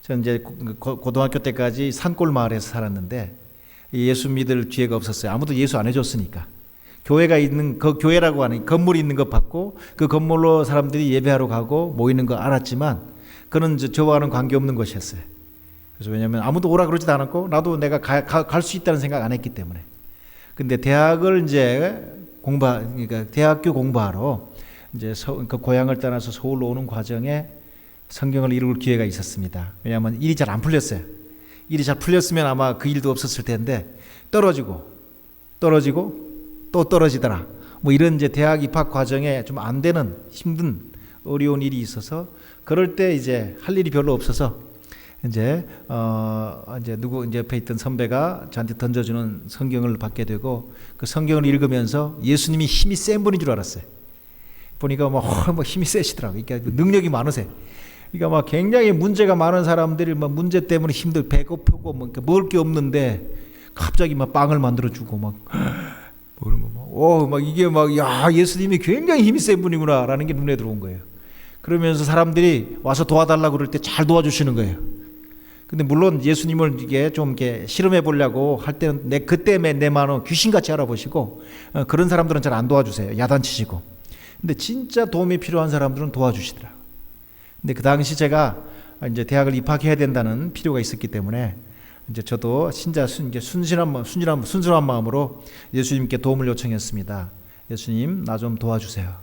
Speaker 6: 저는 이제 고등학교 때까지 산골 마을에서 살았는데 예수 믿을 기회가 없었어요. 아무도 예수 안 해줬으니까. 교회가 있는 그 교회라고 하는 건물이 있는 것 봤고, 그 건물로 사람들이 예배하러 가고 모이는 거 알았지만 그는 저와는 관계없는 것이었어요. 그래서 왜냐하면 아무도 오라 그러지도 않았고 나도 내가 갈 수 있다는 생각 안 했기 때문에. 근데 대학을 이제 그러니까 대학교 공부하러 이제 그 고향을 떠나서 서울로 오는 과정에 성경을 읽을 기회가 있었습니다. 왜냐하면 일이 잘 안 풀렸어요. 일이 잘 풀렸으면 아마 그 일도 없었을 텐데 떨어지고 또 떨어지더라. 뭐 이런 이제 대학 입학 과정에 좀 안 되는 힘든 어려운 일이 있어서, 그럴 때 이제 할 일이 별로 없어서 이제 옆에 있던 선배가 저한테 던져주는 성경을 받게 되고, 그 성경을 읽으면서 예수님이 힘이 센 분인 줄 알았어요. 보니까 뭐 힘이 세시더라고요. 그러니까 능력이 많으세요. 그러니까 막 굉장히 문제가 많은 사람들이 막 문제 때문에 힘들고 배고프고 뭐 먹을 게 없는데 갑자기 막 빵을 만들어 주고 막 이게 예수님이 굉장히 힘이 센 분이구나라는 게 눈에 들어온 거예요. 그러면서 사람들이 와서 도와달라고 그럴 때 잘 도와주시는 거예요. 근데 물론 예수님을 이게 좀 이렇게 실험해 보려고 할 때는 그때 내 마음은 귀신같이 알아보시고 그런 사람들은 잘 안 도와주세요. 야단치시고. 근데 진짜 도움이 필요한 사람들은 도와주시더라고요. 근데 그 당시 제가 이제 대학을 입학해야 된다는 필요가 있었기 때문에 이제 저도 진짜 순수한 마음으로 예수님께 도움을 요청했습니다. 예수님, 나 좀 도와주세요.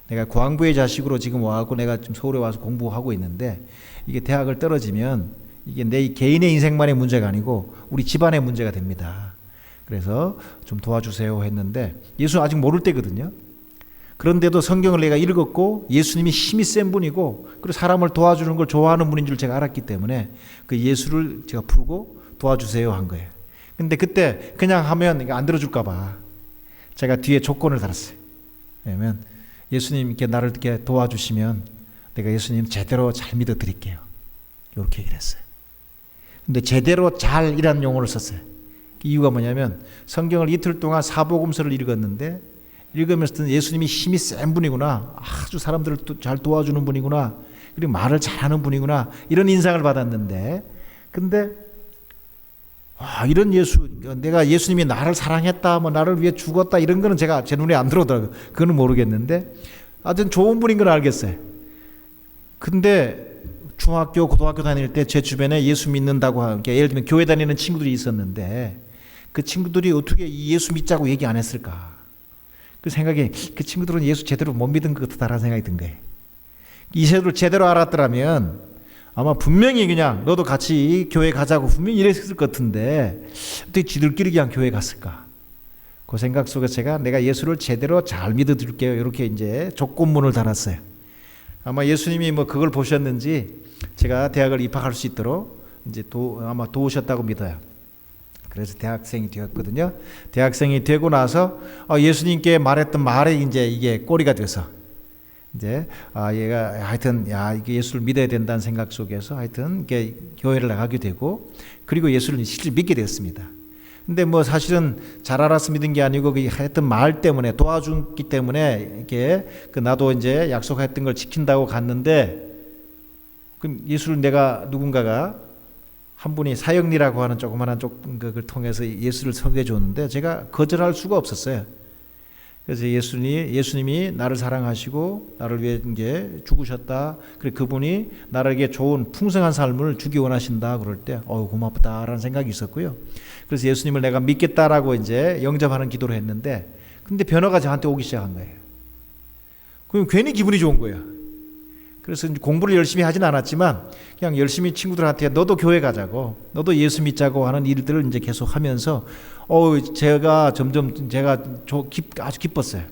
Speaker 6: 내가 고항부의 자식으로 지금 와갖고 내가 지금 서울에 와서 공부하고 있는데 이게 대학을 떨어지면 이게 내 개인의 인생만의 문제가 아니고 우리 집안의 문제가 됩니다. 그래서 좀 도와주세요 했는데 예수 아직 모를 때거든요. 그런데도 성경을 내가 읽었고 예수님이 힘이 센 분이고 그리고 사람을 도와주는 걸 좋아하는 분인 줄 제가 알았기 때문에 그 예수를 제가 부르고 도와주세요 한 거예요. 근데 그때 그냥 하면 안 들어줄까 봐 제가 뒤에 조건을 달았어요. 왜냐면 예수님께 나를 이렇게 도와주시면 내가 예수님 제대로 잘 믿어 드릴게요. 이렇게 얘기를 했어요. 근데 제대로 잘이라는 용어를 썼어요. 이유가 뭐냐면 성경을 이틀 동안 사복음서를 읽었는데 읽으면서 예수님이 힘이 센 분이구나, 아주 사람들을 잘 도와주는 분이구나, 그리고 말을 잘하는 분이구나, 이런 인상을 받았는데, 근데 이런 예수, 내가 예수님이 나를 사랑했다, 뭐 나를 위해 죽었다, 이런 거는 제가 제 눈에 안 들어오더라고요. 그거는 모르겠는데 하여튼 좋은 분인 건 알겠어요. 근데 중학교, 고등학교 다닐 때 제 주변에 예수 믿는다고 하는 게, 예를 들면 교회 다니는 친구들이 있었는데 그 친구들이 어떻게 예수 믿자고 얘기 안 했을까? 그 생각에 그 친구들은 예수 제대로 못 믿은 것 같다라는 생각이 든 거예요. 예수를 제대로 알았더라면 아마 분명히 그냥 너도 같이 교회 가자고 분명히 이랬을 것 같은데 어떻게 지들끼리 그냥 교회 갔을까? 그 생각 속에서 내가 예수를 제대로 잘 믿어줄게요, 이렇게 이제 조건문을 달았어요. 아마 예수님이 뭐 그걸 보셨는지 제가 대학을 입학할 수 있도록 이제 아마 도우셨다고 믿어요. 그래서 대학생이 되었거든요. 대학생이 되고 나서 예수님께 말했던 말에 이제 이게 꼬리가 돼서 이제 얘가 하여튼 이게 예수를 믿어야 된다는 생각 속에서 하여튼 이게 교회를 나가게 되고 그리고 예수를 실제 믿게 되었습니다. 근데 뭐 사실은 잘 알아서 믿은 게 아니고 그 하여튼 말 때문에 도와주기 때문에 이렇게 나도 이제 약속했던 걸 지킨다고 갔는데 그럼 예수를 누군가가 한 분이 사형리라고 하는 조그마한 그걸 통해서 예수를 소개해 줬는데 제가 거절할 수가 없었어요. 그래서 예수님이 나를 사랑하시고 나를 위해 이제 죽으셨다. 그리고 그분이 나에게 좋은 풍성한 삶을 주기 원하신다. 그럴 때 고맙다라는 생각이 있었고요. 그래서 예수님을 내가 믿겠다라고 이제 영접하는 기도를 했는데 근데 변화가 저한테 오기 시작한 거예요. 그럼 괜히 기분이 좋은 거예요. 그래서 공부를 열심히 하진 않았지만 그냥 열심히 친구들한테 너도 교회 가자고, 너도 예수 믿자고 하는 일들을 이제 계속 하면서 제가 점점 아주 기뻤어요.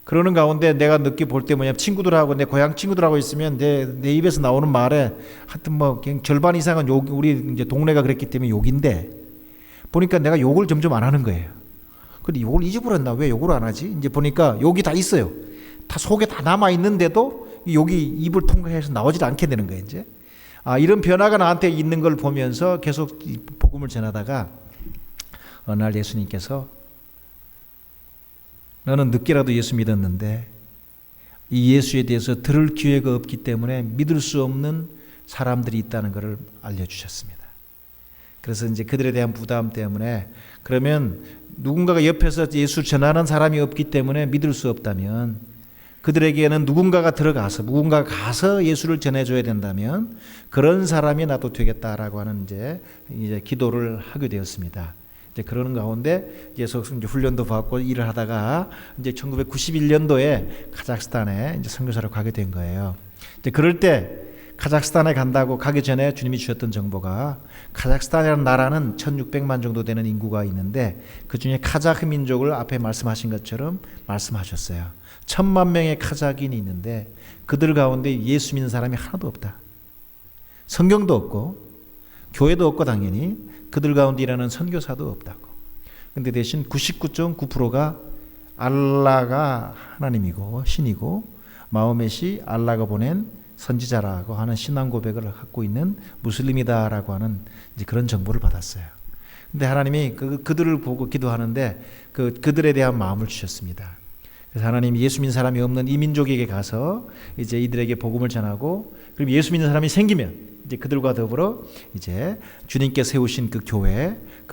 Speaker 6: 그러는 가운데 내가 늦게 볼 때 뭐냐면 친구들하고 내 고향 친구들하고 있으면 내 입에서 나오는 말에 하여튼 뭐 그냥 절반 이상은 욕, 우리 이제 동네가 그랬기 때문에 욕인데 보니까 내가 욕을 점점 안 하는 거예요. 근데 욕을 잊어버렸나? 왜 욕을 안 하지? 이제 보니까 욕이 다 있어요. 다 속에 다 남아 있는데도 욕이 입을 통과해서 나오질 않게 되는 거예요. 이제 이런 변화가 나한테 있는 걸 보면서 계속 복음을 전하다가 어느 날 예수님께서 너는 늦게라도 예수 믿었는데 이 예수에 대해서 들을 기회가 없기 때문에 믿을 수 없는 사람들이 있다는 것을 알려주셨습니다. 그래서 이제 그들에 대한 부담 때문에 그러면 누군가가 옆에서 예수 전하는 사람이 없기 때문에 믿을 수 없다면 그들에게는 누군가가 가서 예수를 전해줘야 된다면 그런 사람이 나도 되겠다라고 하는 이제 기도를 하게 되었습니다. 이제 그러는 가운데 계속 이제 훈련도 받고 일을 하다가 이제 1991년도에 카자흐스탄에 이제 선교사로 가게 된 거예요. 이제 그럴 때 카자흐스탄에 간다고 가기 전에 주님이 주셨던 정보가 카자흐스탄이라는 나라는 1600만 정도 되는 인구가 있는데 그중에 카자흐 민족을 앞에 말씀하신 것처럼 말씀하셨어요. 1000만 명의 카자흐인이 있는데 그들 가운데 예수 믿는 사람이 하나도 없다. 성경도 없고 교회도 없고 당연히 그들 가운데 일하는 선교사도 없다고. 근데 대신 99.9%가 알라가 하나님이고 신이고 마호멧이 알라가 보낸 선지자라고 하는 신앙 고백을 갖고 있는 무슬림이다라고 하는 이제 그런 정보를 받았어요. 근데 하나님이 그들을 보고 기도하는데 그들에 대한 마음을 주셨습니다. 그래서 하나님이 예수 믿는 사람이 없는 이 민족에게 가서 이제 이들에게 복음을 전하고, 그리고 예수 믿는 사람이 생기면 이제 그들과 더불어 이제 주님께 세우신 그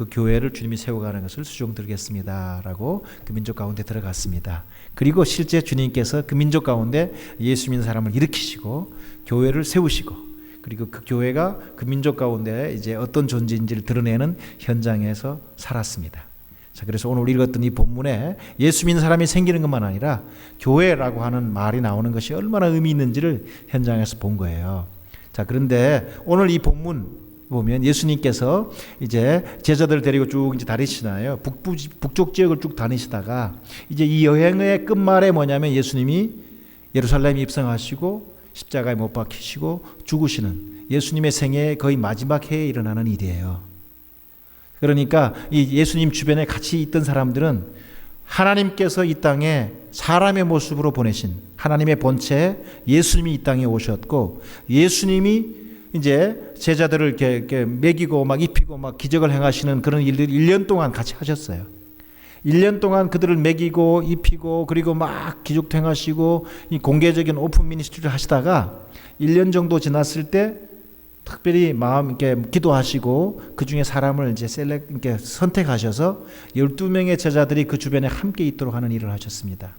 Speaker 6: 교회를 주님이 세워가는 것을 수종드리겠습니다라고 그 민족 가운데 들어갔습니다. 그리고 실제 주님께서 그 민족 가운데 예수 믿는 사람을 일으키시고 교회를 세우시고, 그리고 그 교회가 그 민족 가운데 이제 어떤 존재인지를 드러내는 현장에서 살았습니다. 자, 그래서 오늘 읽었던 이 본문에 예수 믿는 사람이 생기는 것만 아니라 교회라고 하는 말이 나오는 것이 얼마나 의미 있는지를 현장에서 본 거예요. 자, 그런데 오늘 이 본문 보면 예수님께서 이제 제자들을 데리고 쭉 이제 다니시나요? 북쪽 지역을 쭉 다니시다가 이제 이 여행의 끝말에 뭐냐면 예수님이 예루살렘에 입성하시고 십자가에 못 박히시고 죽으시는 예수님의 생애의 거의 마지막 해에 일어나는 일이에요. 그러니까 이 예수님 주변에 같이 있던 사람들은 하나님께서 이 땅에 사람의 모습으로 보내신 하나님의 본체 예수님이 이 땅에 오셨고, 예수님이 이제 제자들을 이렇게 먹이고 막 입히고 막 기적을 행하시는 그런 일들 1년 동안 같이 하셨어요. 1년 동안 그들을 먹이고 입히고 그리고 막 기적도 행하시고 이 공개적인 오픈 미니스트리를 하시다가 1년 정도 지났을 때 특별히 마음 있게 기도하시고 그 중에 사람을 이제 이렇게 선택하셔서 12명의 제자들이 그 주변에 함께 있도록 하는 일을 하셨습니다.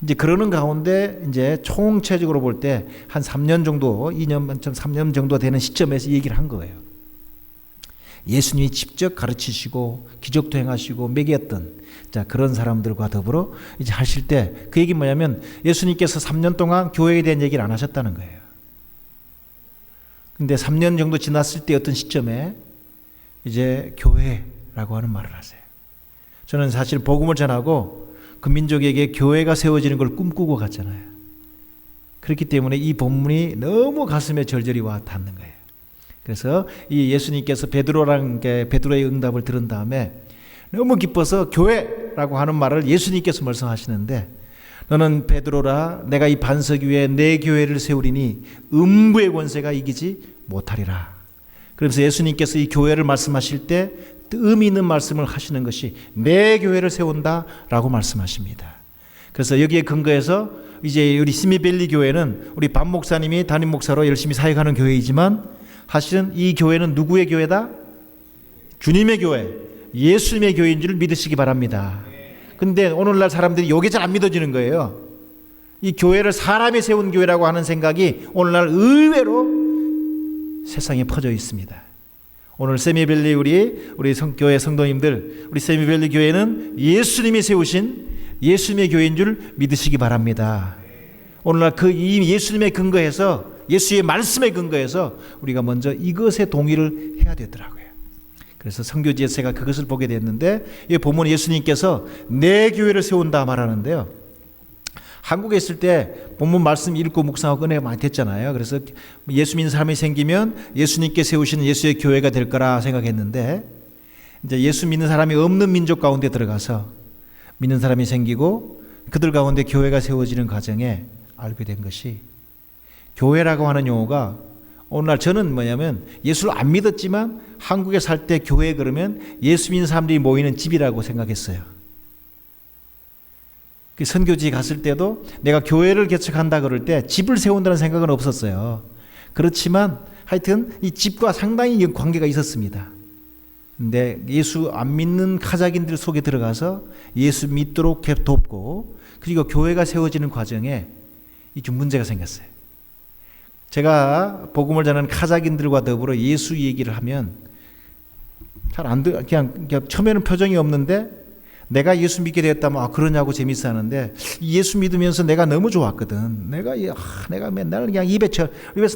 Speaker 6: 이제 그러는 가운데 이제 총체적으로 볼 때 한 3년 정도, 3년 정도 되는 시점에서 얘기를 한 거예요. 예수님이 직접 가르치시고 기적도 행하시고 먹였던 자 그런 사람들과 더불어 이제 하실 때 그 얘기 뭐냐면 예수님께서 3년 동안 교회에 대한 얘기를 안 하셨다는 거예요. 근데 3년 정도 지났을 때 어떤 시점에 이제 교회라고 하는 말을 하세요. 저는 사실 복음을 전하고 그 민족에게 교회가 세워지는 걸 꿈꾸고 갔잖아요. 그렇기 때문에 이 본문이 너무 가슴에 절절히 와 닿는 거예요. 그래서 이 예수님께서 베드로의 응답을 들은 다음에 너무 기뻐서 교회라고 하는 말을 예수님께서 말씀하시는데, 너는 베드로라, 내가 이 반석 위에 내 교회를 세우리니 음부의 권세가 이기지 못하리라. 그래서 예수님께서 이 교회를 말씀하실 때 의미 있는 말씀을 하시는 것이 내 교회를 세운다라고 말씀하십니다. 그래서 여기에 근거해서 이제 우리 시미밸리 교회는 우리 반 목사님이 담임 목사로 열심히 사역하는 교회이지만 사실은 이 교회는 누구의 교회다? 주님의 교회, 예수님의 교회인 줄 믿으시기 바랍니다. 근데 오늘날 사람들이 이게 잘 안 믿어지는 거예요. 이 교회를 사람이 세운 교회라고 하는 생각이 오늘날 의외로 세상에 퍼져 있습니다. 오늘 세미밸리 우리 교회 성도님들, 우리 세미밸리 교회는 예수님이 세우신 예수님의 교회인 줄 믿으시기 바랍니다. 오늘날 이 예수님의 근거에서 예수의 말씀에 근거해서 우리가 먼저 이것에 동의를 해야 되더라고요. 그래서 선교지에서 제가 그것을 보게 됐는데 이 본문 예수님께서 내 교회를 세운다 말하는데요. 한국에 있을 때 본문 말씀 읽고 묵상하고 은혜가 많이 됐잖아요. 그래서 예수 믿는 사람이 생기면 예수님께 세우시는 예수의 교회가 될 거라 생각했는데, 이제 예수 믿는 사람이 없는 민족 가운데 들어가서 믿는 사람이 생기고 그들 가운데 교회가 세워지는 과정에 알게 된 것이, 교회라고 하는 용어가 오늘날 저는 뭐냐면 예수를 안 믿었지만 한국에 살 때 교회 그러면 예수 믿는 사람들이 모이는 집이라고 생각했어요. 그 선교지에 갔을 때도 내가 교회를 개척한다 그럴 때 집을 세운다는 생각은 없었어요. 그렇지만 하여튼 이 집과 상당히 관계가 있었습니다. 근데 예수 안 믿는 카자긴들 속에 들어가서 예수 믿도록 돕고 그리고 교회가 세워지는 과정에 이게 문제가 생겼어요. 제가 복음을 전하는 카자긴들과 더불어 예수 얘기를 하면 잘 안 들, 그냥 처음에는 표정이 없는데 내가 예수 믿게 되었다면 그러냐고 재밌어 하는데, 예수 믿으면서 내가 너무 좋았거든. 내가 맨날 그냥 입에서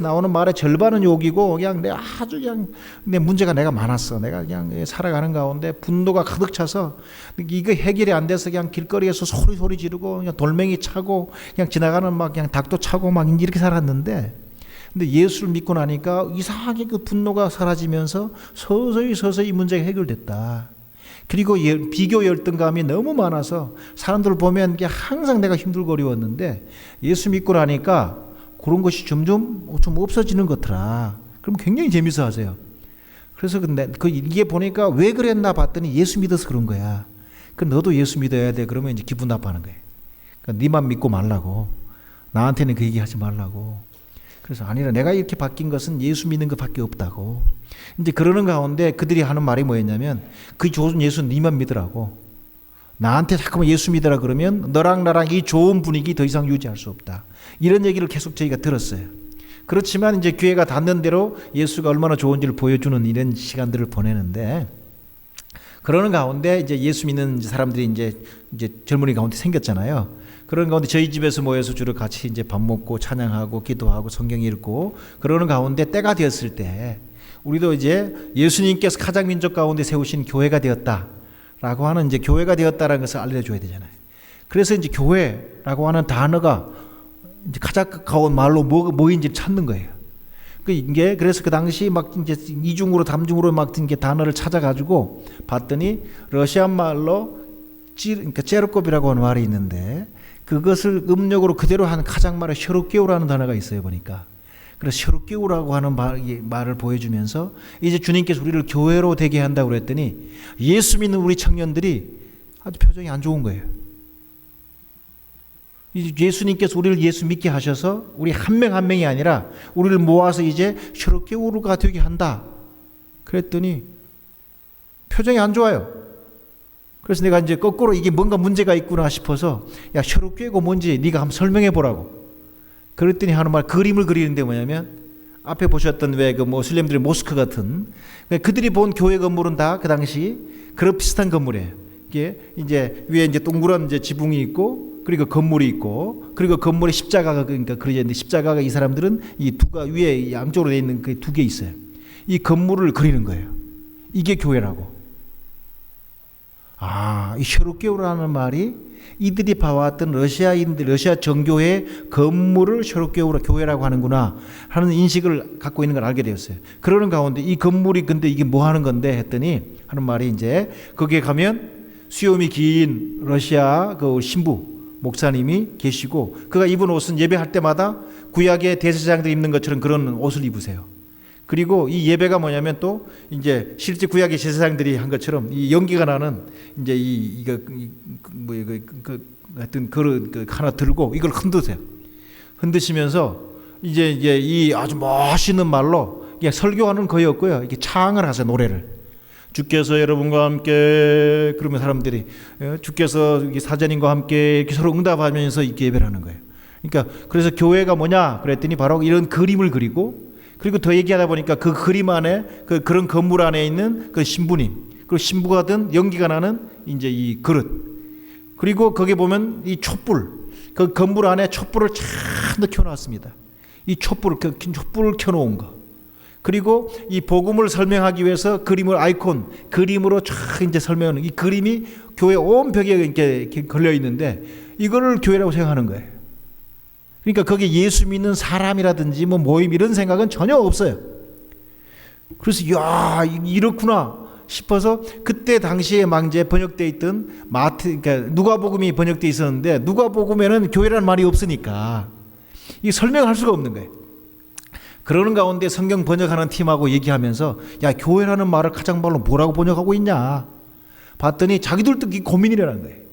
Speaker 6: 나오는 말의 절반은 욕이고 그냥 내가 아주 그냥 내 문제가 내가 많았어. 내가 그냥 살아가는 가운데 분노가 가득 차서 이거 해결이 안 돼서 그냥 길거리에서 소리 지르고 그냥 돌멩이 차고 그냥 지나가는 막 그냥 닭도 차고 막 이렇게 살았는데, 근데 예수를 믿고 나니까 이상하게 그 분노가 사라지면서 서서히 문제가 해결됐다. 그리고 비교 열등감이 너무 많아서 사람들을 보면 항상 내가 힘들고 어려웠는데 예수 믿고 나니까 그런 것이 점점 좀 없어지는 것 같더라. 그럼 굉장히 재밌어 하세요. 그래서 근데 이게 보니까 왜 그랬나 봤더니 예수 믿어서 그런 거야. 그 너도 예수 믿어야 돼. 그러면 이제 기분 나빠하는 거예요. 그러니까 네만 믿고 말라고. 나한테는 그 얘기하지 말라고. 그래서 아니라 내가 이렇게 바뀐 것은 예수 믿는 것밖에 없다고. 이제 그러는 가운데 그들이 하는 말이 뭐였냐면 그 좋은 예수 네만 믿으라고. 나한테 자꾸만 예수 믿으라 그러면 너랑 나랑 이 좋은 분위기 더 이상 유지할 수 없다. 이런 얘기를 계속 저희가 들었어요. 그렇지만 이제 교회가 닿는 대로 예수가 얼마나 좋은지를 보여주는 이런 시간들을 보내는데, 그러는 가운데 이제 예수 믿는 사람들이 이제 젊은이 가운데 생겼잖아요. 그런 가운데 저희 집에서 모여서 주로 같이 이제 밥 먹고 찬양하고 기도하고 성경 읽고 그러는 가운데 때가 되었을 때 우리도 이제 예수님께서 가장 민족 가운데 세우신 교회가 되었다라고 하는 이제 교회가 되었다라는 것을 알려줘야 되잖아요. 그래서 이제 교회라고 하는 단어가 이제 가장 가까운 말로 뭐인지 찾는 거예요. 이게 그래서 그 당시 막 이제 이중으로 담중으로 막 이게 단어를 찾아가지고 봤더니 러시아 말로 그러니까 제르콥이라고 하는 말이 있는데 그것을 음력으로 그대로 한 카작말의 셔룩게우라는 단어가 있어요 보니까. 그래서 셔룩게우라고 하는 말을 보여주면서 이제 주님께서 우리를 교회로 되게 한다고 그랬더니 예수 믿는 우리 청년들이 아주 표정이 안 좋은 거예요. 예수님께서 우리를 예수 믿게 하셔서 우리 한 명 한 명이 아니라 우리를 모아서 이제 셔룩게우르가 되게 한다. 그랬더니 표정이 안 좋아요. 그래서 내가 이제 거꾸로 이게 뭔가 문제가 있구나 싶어서 야 셔룩게우가 뭔지 네가 한번 설명해 보라고. 그랬더니 하는 말 그림을 그리는데 뭐냐면 앞에 보셨던 왜 그 모슬렘들의 모스크 같은 그들이 본 교회 건물은 다 그 당시 그런 비슷한 건물이에요. 이게 이제 위에 이제 동그란 이제 지붕이 있고 그리고 건물이 있고 그리고 건물에 십자가가 그러니까 그려졌는데 십자가가 이 사람들은 이 두가 위에 양쪽으로 돼 있는 그 두 개 있어요. 이 건물을 그리는 거예요. 이게 교회라고. 이 셔룩게우라는 말이 이들이 봐왔던 러시아인들, 러시아 정교회 건물을 셔룩게우라 교회라고 하는구나 하는 인식을 갖고 있는 걸 알게 되었어요. 그러는 가운데 이 건물이 근데 이게 뭐 하는 건데 했더니 하는 말이 이제 거기에 가면 수염이 긴 러시아 그 신부 목사님이 계시고 그가 입은 옷은 예배할 때마다 구약의 대제사장들이 입는 것처럼 그런 옷을 입으세요. 그리고 이 예배가 뭐냐면 또 이제 실제 구약의 제사장들이 한 것처럼 이 연기가 나는 이제 하여튼 그릇 하나 들고 이걸 흔드세요. 흔드시면서 이제 이 아주 멋있는 말로 그냥 설교하는 거의 없고요. 이렇게 창을 하세요. 노래를. 주께서 여러분과 함께 그러면 사람들이 주께서 사제님과 함께 이렇게 서로 응답하면서 이렇게 예배를 하는 거예요. 그러니까 그래서 교회가 뭐냐 그랬더니 바로 이런 그림을 그리고 그리고 더 얘기하다 보니까 그 그림 안에 그런 건물 안에 있는 그 신부님 그리고 신부가 든 연기가 나는 이제 이 그릇 그리고 거기 보면 이 촛불 그 건물 안에 촛불을 찬 켜놨습니다. 이 촛불을 켜놓은 거 그리고 이 복음을 설명하기 위해서 그림을 아이콘 그림으로 쫙 이제 설명하는 이 그림이 교회 온 벽에 이렇게 걸려 있는데 이거를 교회라고 생각하는 거예요. 그러니까 거기에 예수 믿는 사람이라든지 뭐 모임 이런 생각은 전혀 없어요. 그래서 야 이렇구나 싶어서 그때 당시에 막 이제 번역돼 있던 그러니까 누가복음이 번역돼 있었는데 누가복음에는 교회라는 말이 없으니까 이 설명할 수가 없는 거예요. 그러는 가운데 성경 번역하는 팀하고 얘기하면서 야 교회라는 말을 가장 말로 뭐라고 번역하고 있냐 봤더니 자기들도 고민이라는 거예요.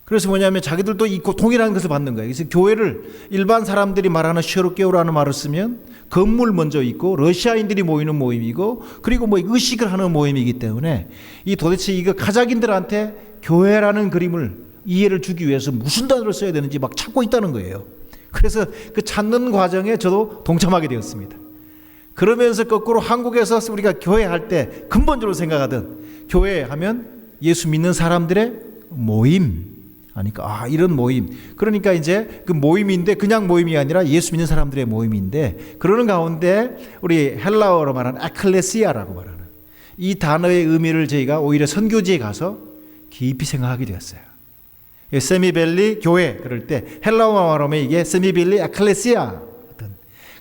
Speaker 6: 그래서 뭐냐면 자기들도 이 동일한 것을 받는 거예요. 그래서 교회를 일반 사람들이 말하는 셔룩게우라는 말을 쓰면 건물 먼저 있고 러시아인들이 모이는 모임이고 그리고 뭐 의식을 하는 모임이기 때문에 이 도대체 이거 카자흐인들한테 교회라는 그림을 이해를 주기 위해서 무슨 단어를 써야 되는지 막 찾고 있다는 거예요. 그래서 그 찾는 과정에 저도 동참하게 되었습니다. 그러면서 거꾸로 한국에서 우리가 교회 할 때 근본적으로 생각하던 교회 하면 예수 믿는 사람들의 모임 아니까 이런 모임 그러니까 이제 그 모임인데 그냥 모임이 아니라 예수 믿는 사람들의 모임인데 그러는 가운데 우리 헬라어로 말하는 에클레시아라고 말하는 이 단어의 의미를 저희가 오히려 선교지에 가서 깊이 생각하게 되었어요. 세미벨리 교회 그럴 때 헬라어로 말하면 이게 세미벨리 에클레시아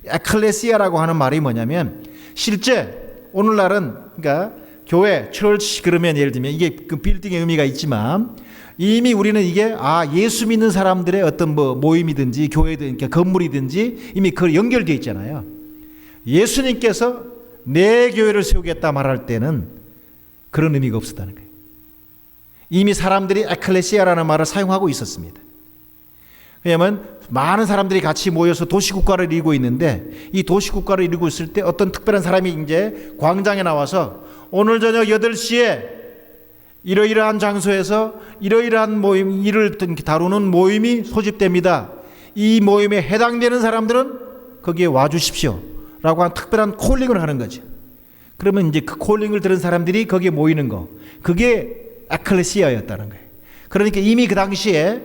Speaker 6: 에클레시아라고 하는 말이 뭐냐면 실제 오늘날은 그러니까 교회, 처치 그러면 예를 들면 이게 그 빌딩의 의미가 있지만 이미 우리는 이게 예수 믿는 사람들의 어떤 뭐 모임이든지 교회든 그러니까 건물이든지 이미 그 연결되어 있잖아요. 예수님께서 내 교회를 세우겠다 말할 때는 그런 의미가 없었다는 거예요. 이미 사람들이 에클레시아라는 말을 사용하고 있었습니다. 왜냐하면 많은 사람들이 같이 모여서 도시국가를 이루고 있는데, 이 도시국가를 이루고 있을 때 어떤 특별한 사람이 이제 광장에 나와서 오늘 저녁 8시에 이러이러한 장소에서 이러이러한 모임, 일을 다루는 모임이 소집됩니다. 이 모임에 해당되는 사람들은 거기에 와주십시오 라고 한 특별한 콜링을 하는 거죠. 그러면 이제 그 콜링을 들은 사람들이 거기에 모이는 거, 그게 에클레시아였다는 거예요. 그러니까 이미 그 당시에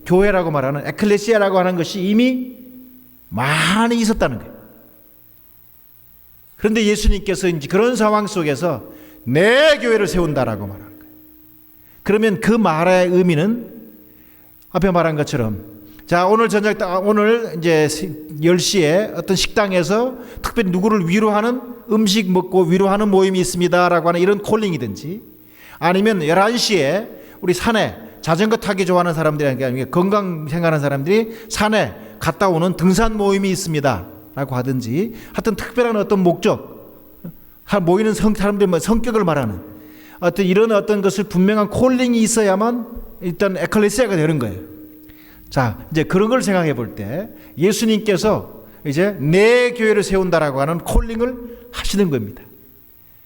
Speaker 6: 교회라고 말하는 에클레시아라고 하는 것이 이미 많이 있었다는 거예요. 그런데 예수님께서 이제 그런 상황 속에서 내 교회를 세운다라고 말하는 거예요. 그러면 그 말의 의미는 앞에 말한 것처럼, 자, 오늘 저녁, 오늘 이제 10시에 어떤 식당에서 특별히 누구를 위로하는 음식 먹고 위로하는 모임이 있습니다라고 하는 이런 콜링이든지, 아니면 11시에 우리 산에 자전거 타기 좋아하는 사람들이, 건강 생각하는 사람들이 산에 갔다 오는 등산 모임이 있습니다라고 하든지, 하여튼 특별한 어떤 목적, 모이는 사람들의 성격을 말하는 어떤 이런 어떤 것을 분명한 콜링이 있어야만 일단 에클레시아가 되는 거예요. 자, 이제 그런 걸 생각해 볼 때 예수님께서 이제 내 교회를 세운다라고 하는 콜링을 하시는 겁니다.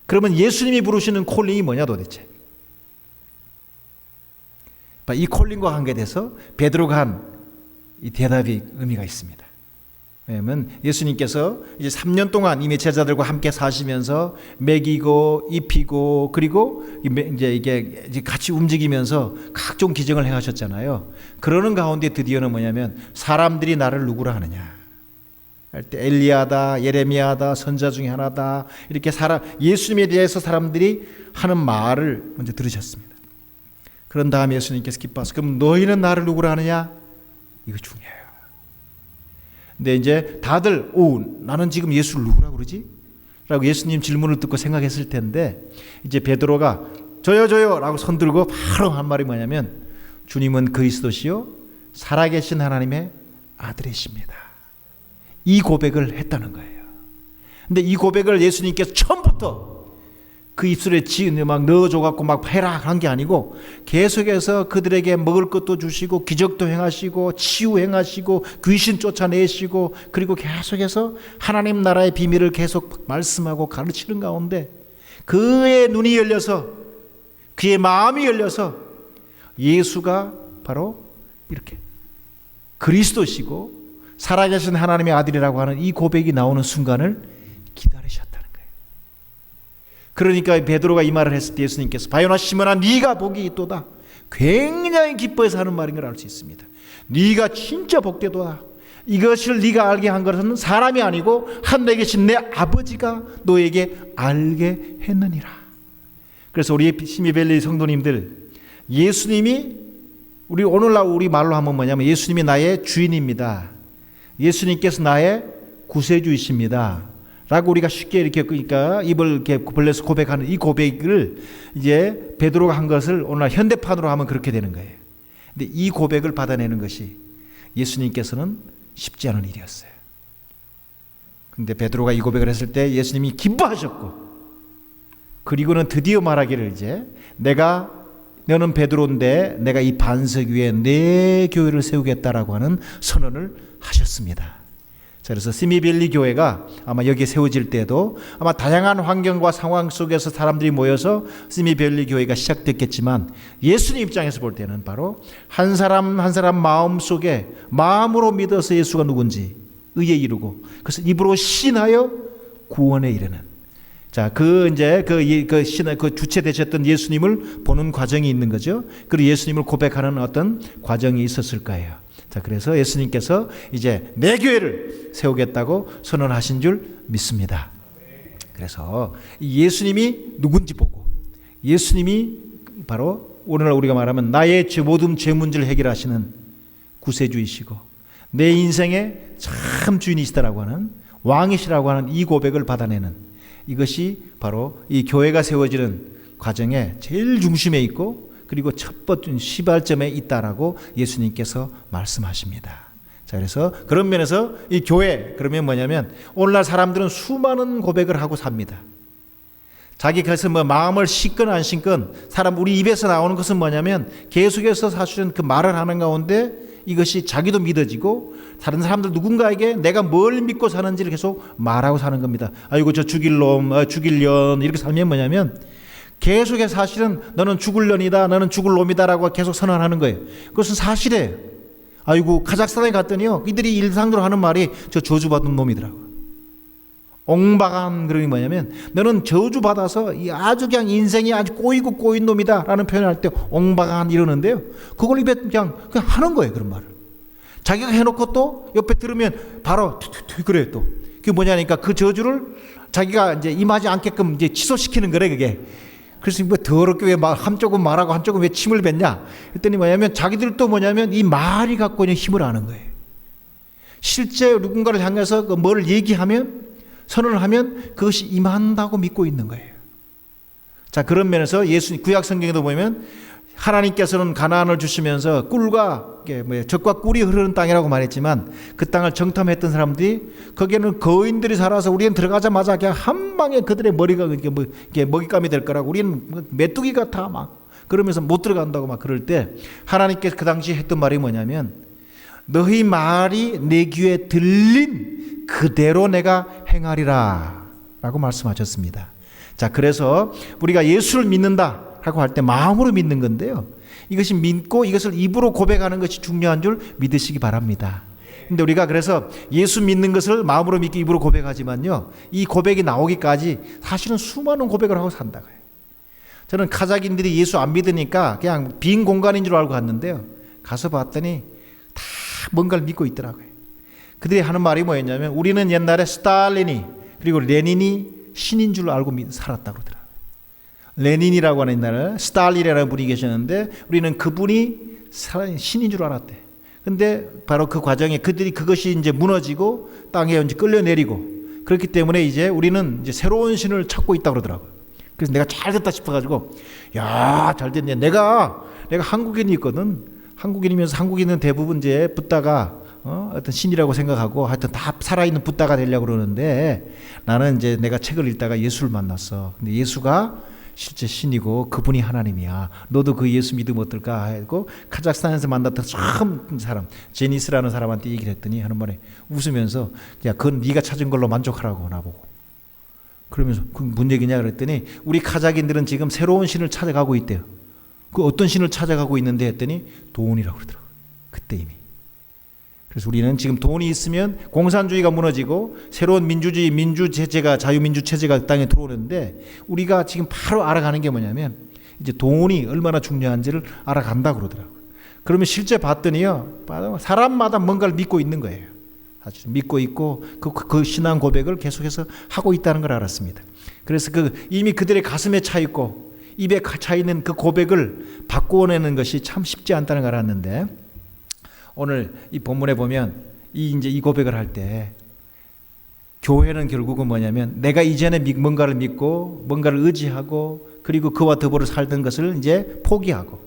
Speaker 6: 그러면 예수님이 부르시는 콜링이 뭐냐 도대체? 이 콜링과 관계돼서 베드로가 한 이 대답이 의미가 있습니다. 왜냐하면 예수님께서 이제 3년 동안 이미 제자들과 함께 사시면서 먹이고 입히고 그리고 이제 이게 같이 움직이면서 각종 기적을 행하셨잖아요. 그러는 가운데 드디어는 뭐냐면 사람들이 나를 누구라 하느냐 할 때 엘리야다, 예레미야다, 선자 중에 하나다, 이렇게 예수님에 대해서 사람들이 하는 말을 먼저 들으셨습니다. 그런 다음에 예수님께서 기뻐서 그럼 너희는 나를 누구라 하느냐? 이거 중요해요. 근데 이제 다들 나는 지금 예수를 누구라 그러지? 라고 예수님 질문을 듣고 생각했을 텐데, 이제 베드로가 저요 라고 손 들고 바로 한 말이 뭐냐면, 주님은 그리스도시요 살아계신 하나님의 아들이십니다. 이 고백을 했다는 거예요. 근데 이 고백을 예수님께서 처음부터 그 입술에 막 넣어줘갖고 막 해라 한 게 아니고, 계속해서 그들에게 먹을 것도 주시고 기적도 행하시고 치유 행하시고 귀신 쫓아내시고, 그리고 계속해서 하나님 나라의 비밀을 계속 말씀하고 가르치는 가운데 그의 눈이 열려서, 그의 마음이 열려서 예수가 바로 이렇게 그리스도시고 살아계신 하나님의 아들이라고 하는 이 고백이 나오는 순간을 기다리셨다는 거예요. 그러니까 베드로가 이 말을 했을 때 예수님께서 바요나 시몬아 네가 복이 있도다, 굉장히 기뻐해서 하는 말인 걸 알 수 있습니다. 네가 진짜 복되도다. 이것을 네가 알게 한 것은 사람이 아니고 하늘에 계신 내 아버지가 너에게 알게 했느니라. 그래서 우리 시미벨리 성도님들, 예수님이 오늘날 우리 말로 하면 뭐냐면 예수님이 나의 주인입니다. 예수님께서 나의 구세주이십니다. 라고 우리가 쉽게 이렇게 그러니까 입을 이렇게 벌려서 고백하는 이 고백을 이제 베드로가 한 것을 오늘 현대판으로 하면 그렇게 되는 거예요. 근데 이 고백을 받아내는 것이 예수님께서는 쉽지 않은 일이었어요. 근데 베드로가 이 고백을 했을 때 예수님이 기뻐하셨고, 그리고는 드디어 말하기를 이제 너는 베드로인데 내가 이 반석 위에 내 교회를 세우겠다라고 하는 선언을 하셨습니다. 자, 그래서 시미벨리 교회가 아마 여기에 세워질 때도 아마 다양한 환경과 상황 속에서 사람들이 모여서 시미벨리 교회가 시작됐겠지만, 예수님 입장에서 볼 때는 바로 한 사람 한 사람 마음 속에 마음으로 믿어서 예수가 누군지 의에 이르고 그래서 입으로 신하여 구원에 이르는, 자, 그 주체 되셨던 예수님을 보는 과정이 있는 거죠. 그리고 예수님을 고백하는 어떤 과정이 있었을 거예요. 자, 그래서 예수님께서 이제 내 교회를 세우겠다고 선언하신 줄 믿습니다. 그래서 예수님이 누군지 보고, 예수님이 바로 오늘날 우리가 말하면 나의 모든 죄 문제를 해결하시는 구세주이시고 내 인생의 참 주인이시다라고 하는, 왕이시라고 하는 이 고백을 받아내는, 이것이 바로 이 교회가 세워지는 과정의 제일 중심에 있고, 그리고 첫 번째 시발점에 있다라고 예수님께서 말씀하십니다. 자, 그래서 그런 면에서 이 교회 그러면 뭐냐면 오늘날 사람들은 수많은 고백을 하고 삽니다. 자기 그래서 마음을 씻건 안 씻건 우리 입에서 나오는 것은 뭐냐면 계속해서 사실은 그 말을 하는 가운데 이것이 자기도 믿어지고 다른 사람들 누군가에게 내가 뭘 믿고 사는지를 계속 말하고 사는 겁니다. 아이고 저 죽일 놈, 죽일년 이렇게 살면 뭐냐면 계속해서 사실은 너는 죽을 년이다, 너는 죽을 놈이다라고 계속 선언하는 거예요. 그것은 사실이에요. 아이고 카자흐스탄에 갔더니요, 이들이 일상적으로 하는 말이 저 저주받은 놈이더라고요. 옹박한 그런 게 뭐냐면 너는 저주받아서 아주 그냥 인생이 아주 꼬이고 꼬인 놈이다 라는 표현을 할 때 옹박한 이러는데요, 그걸 입에 그냥 하는 거예요. 그런 말을 자기가 해놓고 또 옆에 들으면 바로 그래요. 또 그게 뭐냐니까 그 저주를 자기가 이제 임하지 않게끔 이제 취소시키는 거래 그게. 그래서 뭐 더럽게 왜 한쪽은 말하고 한쪽은 왜 침을 뱉냐 했더니 뭐냐면 자기들도 뭐냐면 이 말이 갖고 있는 힘을 아는 거예요. 실제 누군가를 향해서 그 뭘 얘기하면, 선언을 하면 그것이 임한다고 믿고 있는 거예요. 자, 그런 면에서 예수님 구약 성경에도 보면 하나님께서는 가나안을 주시면서 꿀과 젖과 꿀이 흐르는 땅이라고 말했지만 그 땅을 정탐했던 사람들이 거기에는 거인들이 살아서 우리는 들어가자마자 그냥 한 방에 그들의 머리가 먹잇감이 될 거라고, 우리는 메뚜기 같아 막 그러면서 못 들어간다고 막 그럴 때 하나님께서 그 당시 했던 말이 뭐냐면 너희 말이 내 귀에 들린 그대로 내가 행하리라 라고 말씀하셨습니다. 자, 그래서 우리가 예수를 믿는다 라고 할 때 마음으로 믿는 건데요, 이것이 믿고 이것을 입으로 고백하는 것이 중요한 줄 믿으시기 바랍니다. 근데 우리가 그래서 예수 믿는 것을 마음으로 믿고 입으로 고백하지만요, 이 고백이 나오기까지 사실은 수많은 고백을 하고 산다고요. 저는 카자흐인들이 예수 안 믿으니까 그냥 빈 공간인 줄 알고 갔는데요, 가서 봤더니 다 뭔가를 믿고 있더라고요. 그들이 하는 말이 뭐였냐면 우리는 옛날에 스탈린이 그리고 레닌이 신인 줄 알고 살았다고 그러더라고요. 레닌이라고 하는 옛날에 스탈린이라는 분이 계셨는데 우리는 그분이 신인 줄 알았대. 근데 바로 그 과정에 그들이 그것이 이제 무너지고 땅에 이제 끌려내리고 그렇기 때문에 이제 우리는 이제 새로운 신을 찾고 있다고 그러더라고요. 그래서 내가 잘 됐다 싶어가지고 야, 잘 됐네. 내가 한국인이 있거든. 한국인이면서 한국인은 대부분 이제 붓다가 어떤 신이라고 생각하고 하여튼 다 살아있는 붓다가 되려고 그러는데 나는 이제 내가 책을 읽다가 예수를 만났어. 근데 예수가 실제 신이고 그분이 하나님이야. 너도 그 예수 믿으면 어떨까 하고 카자흐스탄에서 만났던 처음 사람 제니스라는 사람한테 얘기를 했더니 하는 말에 웃으면서 야, 그건 네가 찾은 걸로 만족하라고 나보고. 그러면서 그 뭔 얘기냐 그랬더니 우리 카자흐인들은 지금 새로운 신을 찾아가고 있대요. 그 어떤 신을 찾아가고 있는데 했더니 돈이라고 그러더라고요. 그때 이미. 그래서 우리는 지금 돈이 있으면 공산주의가 무너지고 새로운 민주주의, 민주체제가, 자유민주 체제가 땅에 들어오는데 우리가 지금 바로 알아가는 게 뭐냐면 이제 돈이 얼마나 중요한지를 알아간다고 그러더라고요. 그러면 실제 봤더니요, 사람마다 뭔가를 믿고 있는 거예요. 사실 믿고 있고 그 신앙 고백을 계속해서 하고 있다는 걸 알았습니다. 그래서 이미 그들의 가슴에 차 있고 입에 차 있는 그 고백을 바꾸어내는 것이 참 쉽지 않다는 걸 알았는데 오늘 이 본문에 보면 이 고백을 할 때 교회는 결국은 뭐냐면 내가 이전에 뭔가를 믿고 뭔가를 의지하고 그리고 그와 더불어 살던 것을 이제 포기하고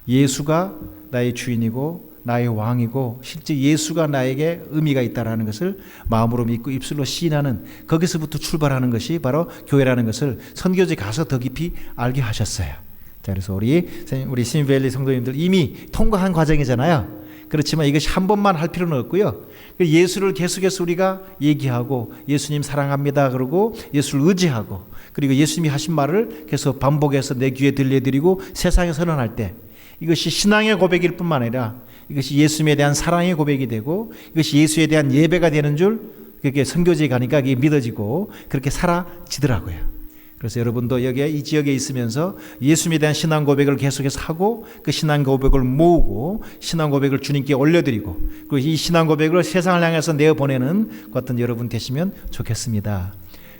Speaker 6: 예수가 나의 주인이고 나의 왕이고 실제 예수가 나에게 의미가 있다라는 것을 마음으로 믿고 입술로 시인하는 거기서부터 출발하는 것이 바로 교회라는 것을 선교지 가서 더 깊이 알게 하셨어요. 자, 그래서 우리 시민밸리 성도님들 이미 통과한 과정이잖아요. 그렇지만 이것이 한 번만 할 필요는 없고요. 예수를 계속해서 우리가 얘기하고 예수님 사랑합니다 그러고 예수를 의지하고 그리고 예수님이 하신 말을 계속 반복해서 내 귀에 들려드리고 세상에 선언할 때 이것이 신앙의 고백일 뿐만 아니라 이것이 예수님에 대한 사랑의 고백이 되고 이것이 예수에 대한 예배가 되는 줄 그렇게 선교지에 가니까 이게 믿어지고 그렇게 사라지더라고요. 그래서 여러분도 여기에 이 지역에 있으면서 예수님에 대한 신앙 고백을 계속해서 하고 그 신앙 고백을 모으고 신앙 고백을 주님께 올려드리고 그리고 이 신앙 고백을 세상을 향해서 내어보내는 어떤 여러분 되시면 좋겠습니다.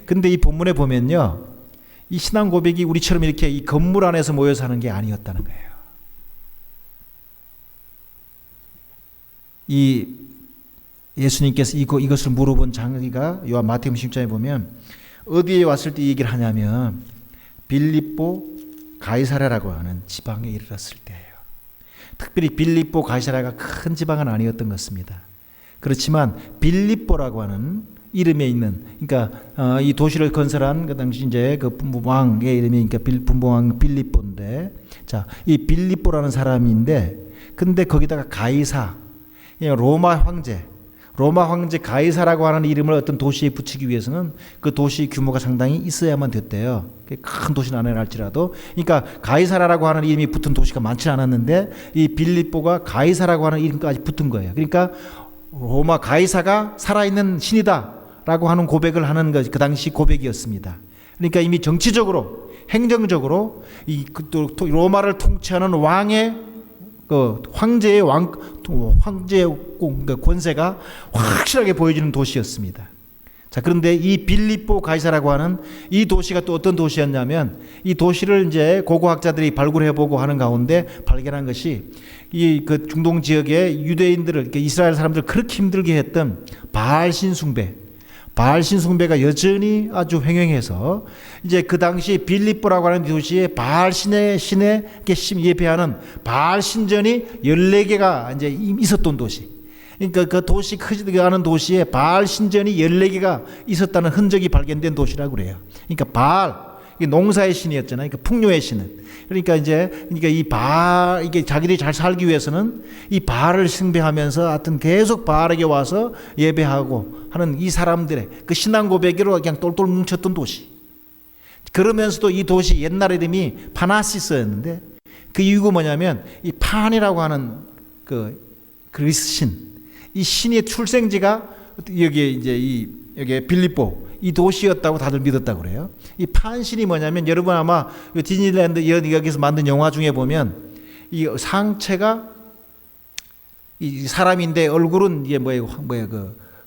Speaker 6: 근데 이 본문에 보면요, 이 신앙 고백이 우리처럼 이렇게 이 건물 안에서 모여서 하는 게 아니었다는 거예요. 이 예수님께서 이것을 물어본 장기가 요한 마태복음 10장에 보면 어디에 왔을 때 이 얘기를 하냐면 빌립보 가이사랴라고 하는 지방에 이르렀을 때예요. 특별히 빌립보 가이사랴가 큰 지방은 아니었던 것입니다. 그렇지만 빌립보라고 하는 이름에 있는, 그러니까 이 도시를 건설한 그 당시 이제 그 분봉왕의 이름이 그러니까 분봉왕 빌립보인데, 자, 이 빌립보라는 사람인데 근데 거기다가 가이사, 로마 황제 가이사라고 하는 이름을 어떤 도시에 붙이기 위해서는 그 도시 규모가 상당히 있어야만 됐대요. 큰 도시는 아니라 할지라도. 그러니까 가이사라고 하는 이름이 붙은 도시가 많지 않았는데 이 빌립보가 가이사라고 하는 이름까지 붙은 거예요. 그러니까 로마 가이사가 살아있는 신이다라고 하는 고백을 하는 것이 그 당시 고백이었습니다. 그러니까 이미 정치적으로, 행정적으로 또 로마를 통치하는 왕의 황제의 권세가 확실하게 보여지는 도시였습니다. 자, 그런데 이 빌립보 가이사라고 하는 이 도시가 또 어떤 도시였냐면, 이 도시를 이제 고고학자들이 발굴해보고 하는 가운데 발견한 것이 이 그 중동 지역의 유대인들을, 이스라엘 사람들을 그렇게 힘들게 했던 바알신 숭배가 여전히 아주 횡행해서 이제 그 당시 빌립보라고 하는 도시에 바알신의 신에 예배하는 바알신전이 14개가 이제 있었던 도시. 그러니까 그 도시 크지 않은 도시에 바알신전이 14개가 있었다는 흔적이 발견된 도시라고 그래요. 그러니까 바알, 이게 농사의 신이었잖아요. 그러니까 풍요의 신은. 그러니까 이게 자기들이 잘 살기 위해서는 이 바알을 숭배하면서 하여튼 계속 바알에게 와서 예배하고 하는 이 사람들의 그 신앙 고백으로 그냥 똘똘 뭉쳤던 도시. 그러면서도 이 도시 옛날 이름이 파나시스였는데 그 이유가 뭐냐면 이 판이라고 하는 그 그리스 신, 이 신의 출생지가 여기에 빌립보 이 도시였다고 다들 믿었다고 그래요. 이 판신이 뭐냐면 여러분 아마 디즈니랜드 여기서 만든 영화 중에 보면 이 상체가 이 사람인데 얼굴은 이게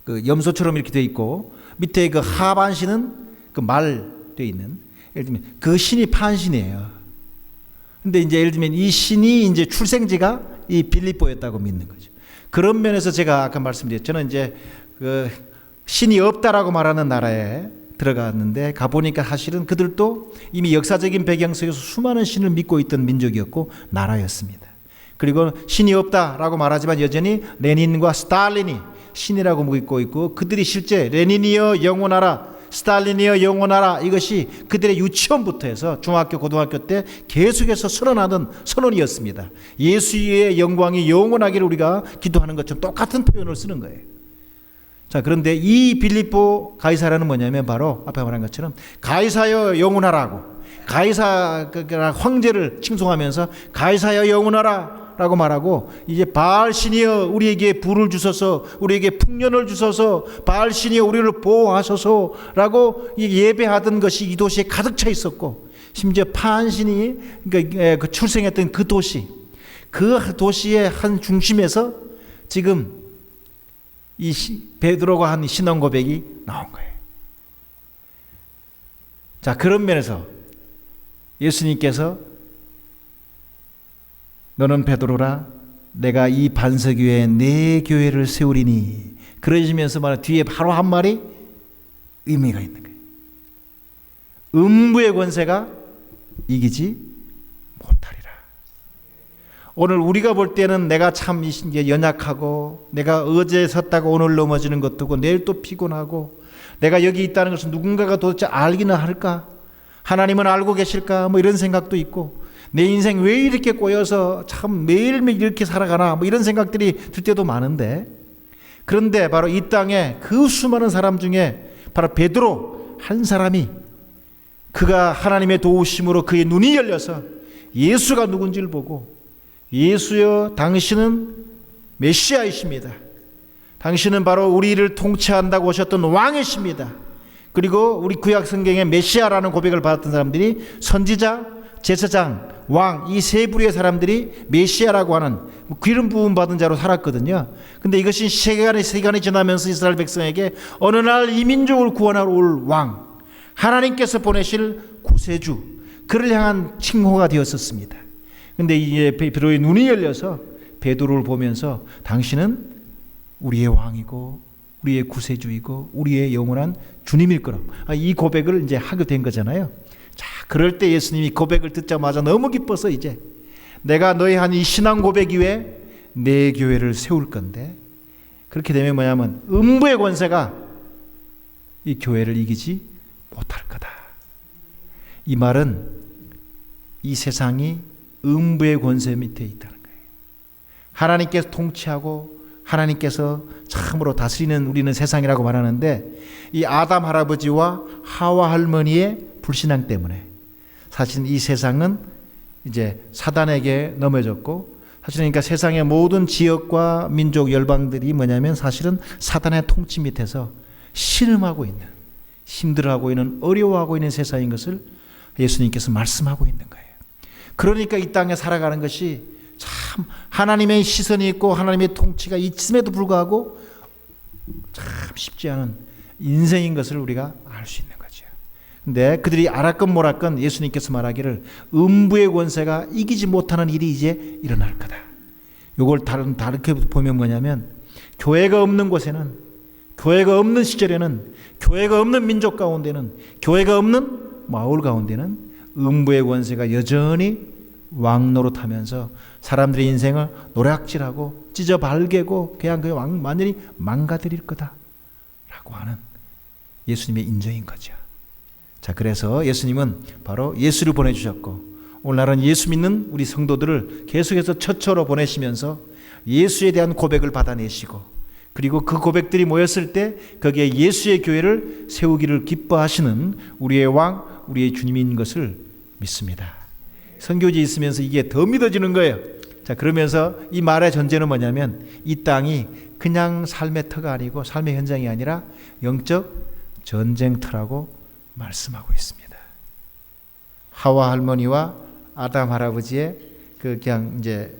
Speaker 6: 그 염소처럼 이렇게 돼 있고 밑에 그 하반신은 그 말 돼 있는, 예를 들면 그 신이 판신이에요. 근데 이제 예를 들면 이 신이 이제 출생지가 이 빌립보였다고 믿는 거죠. 그런 면에서 제가 아까 말씀드렸죠. 저는 이제 그 신이 없다라고 말하는 나라에 들어갔는데 가보니까 사실은 그들도 이미 역사적인 배경 속에서 수많은 신을 믿고 있던 민족이었고 나라였습니다. 그리고 신이 없다라고 말하지만 여전히 레닌과 스탈린이 신이라고 믿고 있고, 그들이 실제 레닌이여 영원하라, 스탈린이여 영원하라, 이것이 그들의 유치원부터 해서 중학교 고등학교 때 계속해서 선언하던 선언이었습니다. 예수의 영광이 영원하기를 우리가 기도하는 것처럼 똑같은 표현을 쓰는 거예요. 자, 그런데 이 빌립보 가이사라는 뭐냐면 바로 앞에 말한 것처럼 가이사여 영원하라고, 가이사 황제를 칭송하면서 가이사여 영원하라 라고 말하고, 이제 바알신이여 우리에게 부를 주소서, 우리에게 풍년을 주소서, 바알신이여 우리를 보호하소서 라고 예배하던 것이 이 도시에 가득 차 있었고, 심지어 판신이 그러니까 그 출생했던 그 도시의 한 중심에서 지금 이 베드로가 한 신앙 고백이 나온 거예요. 자, 그런 면에서 예수님께서 너는 베드로라, 내가 이 반석 위에 내 교회를 세우리니, 그러시면서 말해 뒤에 바로 한 말이 의미가 있는 거예요. 음부의 권세가 이기지 못하리라. 오늘 우리가 볼 때는 내가 참 연약하고, 내가 어제 섰다가 오늘 넘어지는 것도고, 내일 또 피곤하고, 내가 여기 있다는 것을 누군가가 도대체 알기는 할까? 하나님은 알고 계실까? 뭐 이런 생각도 있고, 내 인생 왜 이렇게 꼬여서 참 매일매일 이렇게 살아가나, 뭐 이런 생각들이 들 때도 많은데, 그런데 바로 이 땅에 그 수많은 사람 중에 바로 베드로 한 사람이, 그가 하나님의 도우심으로 그의 눈이 열려서 예수가 누군지를 보고, 예수여 당신은 메시아이십니다, 당신은 바로 우리를 통치한다고 오셨던 왕이십니다, 그리고 우리 구약 성경에 메시아라는 고백을 받았던 사람들이 선지자, 제사장, 왕, 이 세 부류의 사람들이 메시아라고 하는 기름 부음 받은 자로 살았거든요. 근데 이것이 시간이 지나면서 이스라엘 백성에게 어느 날 이 민족을 구원하러 올 왕, 하나님께서 보내실 구세주, 그를 향한 칭호가 되었었습니다. 근데 이제 베드로의 눈이 열려서 베드로를 보면서 당신은 우리의 왕이고 우리의 구세주이고 우리의 영원한 주님일 거라고, 이 고백을 이제 하게 된 거잖아요. 자, 그럴 때 예수님이 고백을 듣자마자 너무 기뻐서 이제 내가 너희 한 이 신앙 고백 위에 내 교회를 세울 건데, 그렇게 되면 뭐냐면 음부의 권세가 이 교회를 이기지 못할 거다. 이 말은 이 세상이 음부의 권세 밑에 있다는 거예요. 하나님께서 통치하고 하나님께서 참으로 다스리는 우리는 세상이라고 말하는데, 이 아담 할아버지와 하와 할머니의 불신앙 때문에 사실 이 세상은 이제 사단에게 넘어졌고, 사실은 그러니까 세상의 모든 지역과 민족 열방들이 뭐냐면 사실은 사단의 통치 밑에서 신음하고 있는, 힘들어하고 있는, 어려워하고 있는 세상인 것을 예수님께서 말씀하고 있는 거예요. 그러니까 이 땅에 살아가는 것이 참 하나님의 시선이 있고 하나님의 통치가 있음에도 불구하고 참 쉽지 않은 인생인 것을 우리가 알 수 있는 거죠. 근데 그들이 알았건 몰았건 예수님께서 말하기를 음부의 권세가 이기지 못하는 일이 이제 일어날 거다. 이걸 다르게 보면 뭐냐면, 교회가 없는 곳에는, 교회가 없는 시절에는, 교회가 없는 민족 가운데는, 교회가 없는 마을 가운데는 음부의 권세가 여전히 왕노릇하면서 사람들의 인생을 노략질하고 찢어 발개고 그냥 완전히 망가뜨릴 거다라고 하는 예수님의 인정인 거죠. 자, 그래서 예수님은 바로 예수를 보내주셨고, 오늘날은 예수 믿는 우리 성도들을 계속해서 처처로 보내시면서 예수에 대한 고백을 받아내시고, 그리고 그 고백들이 모였을 때 거기에 예수의 교회를 세우기를 기뻐하시는 우리의 왕, 우리의 주님인 것을 믿습니다. 선교지 있으면서 이게 더 믿어지는 거예요. 자, 그러면서 이 말의 전제는 뭐냐면, 이 땅이 그냥 삶의 터가 아니고 삶의 현장이 아니라 영적 전쟁터라고 말씀하고 있습니다. 하와 할머니와 아담 할아버지의 그냥 이제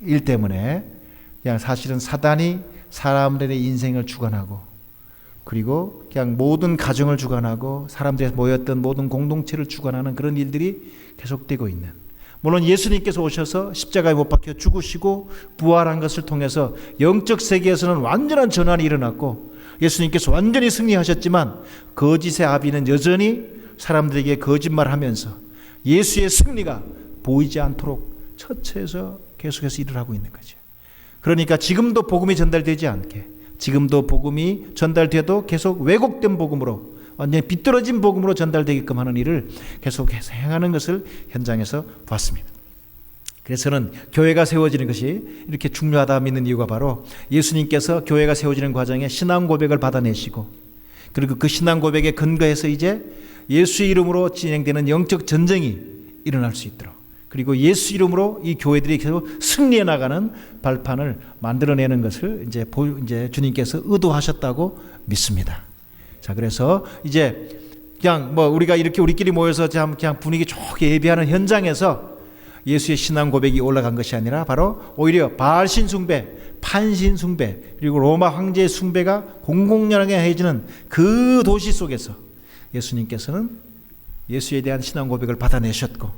Speaker 6: 일 때문에 그냥 사실은 사단이 사람들의 인생을 주관하고, 그리고 그냥 모든 가정을 주관하고 사람들이 모였던 모든 공동체를 주관하는 그런 일들이 계속되고 있는, 물론 예수님께서 오셔서 십자가에 못 박혀 죽으시고 부활한 것을 통해서 영적 세계에서는 완전한 전환이 일어났고 예수님께서 완전히 승리하셨지만, 거짓의 아비는 여전히 사람들에게 거짓말하면서 예수의 승리가 보이지 않도록 처처해서 계속해서 일을 하고 있는 거죠. 그러니까 지금도 복음이 전달되지 않게, 지금도 복음이 전달돼도 계속 왜곡된 복음으로, 완전히 비뚤어진 복음으로 전달되게끔 하는 일을 계속해서 행하는 것을 현장에서 봤습니다. 그래서는 교회가 세워지는 것이 이렇게 중요하다 믿는 이유가 바로 예수님께서 교회가 세워지는 과정에 신앙 고백을 받아내시고, 그리고 그 신앙 고백에 근거해서 이제 예수의 이름으로 진행되는 영적 전쟁이 일어날 수 있도록, 그리고 예수 이름으로 이 교회들이 계속 승리해 나가는 발판을 만들어내는 것을 이제 주님께서 의도하셨다고 믿습니다. 자, 그래서 이제 그냥 우리가 이렇게 우리끼리 모여서 그냥 분위기 좋게 예배하는 현장에서 예수의 신앙 고백이 올라간 것이 아니라 바로 오히려 바알신 숭배, 판신 숭배, 그리고 로마 황제의 숭배가 공공연하게 해지는 그 도시 속에서 예수님께서는 예수에 대한 신앙 고백을 받아내셨고,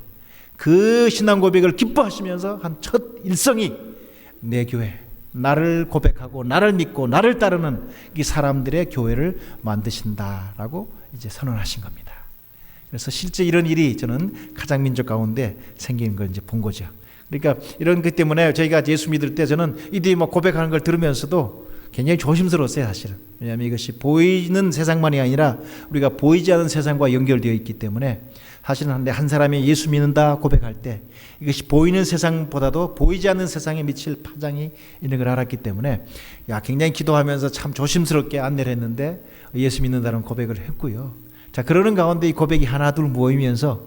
Speaker 6: 그 신앙 고백을 기뻐하시면서 한 첫 일성이 내 교회, 나를 고백하고 나를 믿고 나를 따르는 이 사람들의 교회를 만드신다라고 이제 선언하신 겁니다. 그래서 실제 이런 일이 저는 가장 민족 가운데 생기는 걸 이제 본 거죠. 그러니까 이런 것 때문에 저희가 예수 믿을 때 저는 이들이 고백하는 걸 들으면서도 굉장히 조심스러웠어요, 사실은. 왜냐하면 이것이 보이는 세상만이 아니라 우리가 보이지 않는 세상과 연결되어 있기 때문에, 사실은 한 사람이 예수 믿는다 고백할 때 이것이 보이는 세상보다도 보이지 않는 세상에 미칠 파장이 있는 걸 알았기 때문에 굉장히 기도하면서 참 조심스럽게 안내를 했는데 예수 믿는다는 고백을 했고요. 자, 그러는 가운데 이 고백이 하나 둘 모이면서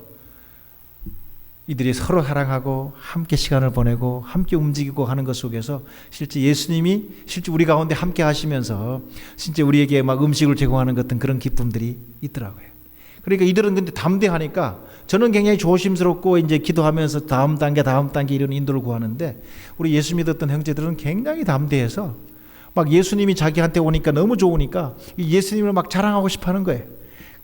Speaker 6: 이들이 서로 사랑하고 함께 시간을 보내고 함께 움직이고 하는 것 속에서 실제 예수님이 실제 우리 가운데 함께 하시면서 진짜 우리에게 막 음식을 제공하는 같은 그런 기쁨들이 있더라고요. 그러니까 이들은 근데 담대하니까 저는 굉장히 조심스럽고 이제 기도하면서 다음 단계 이런 인도를 구하는데, 우리 예수 믿었던 형제들은 굉장히 담대해서 막 예수님이 자기한테 오니까 너무 좋으니까 예수님을 막 자랑하고 싶어 하는 거예요.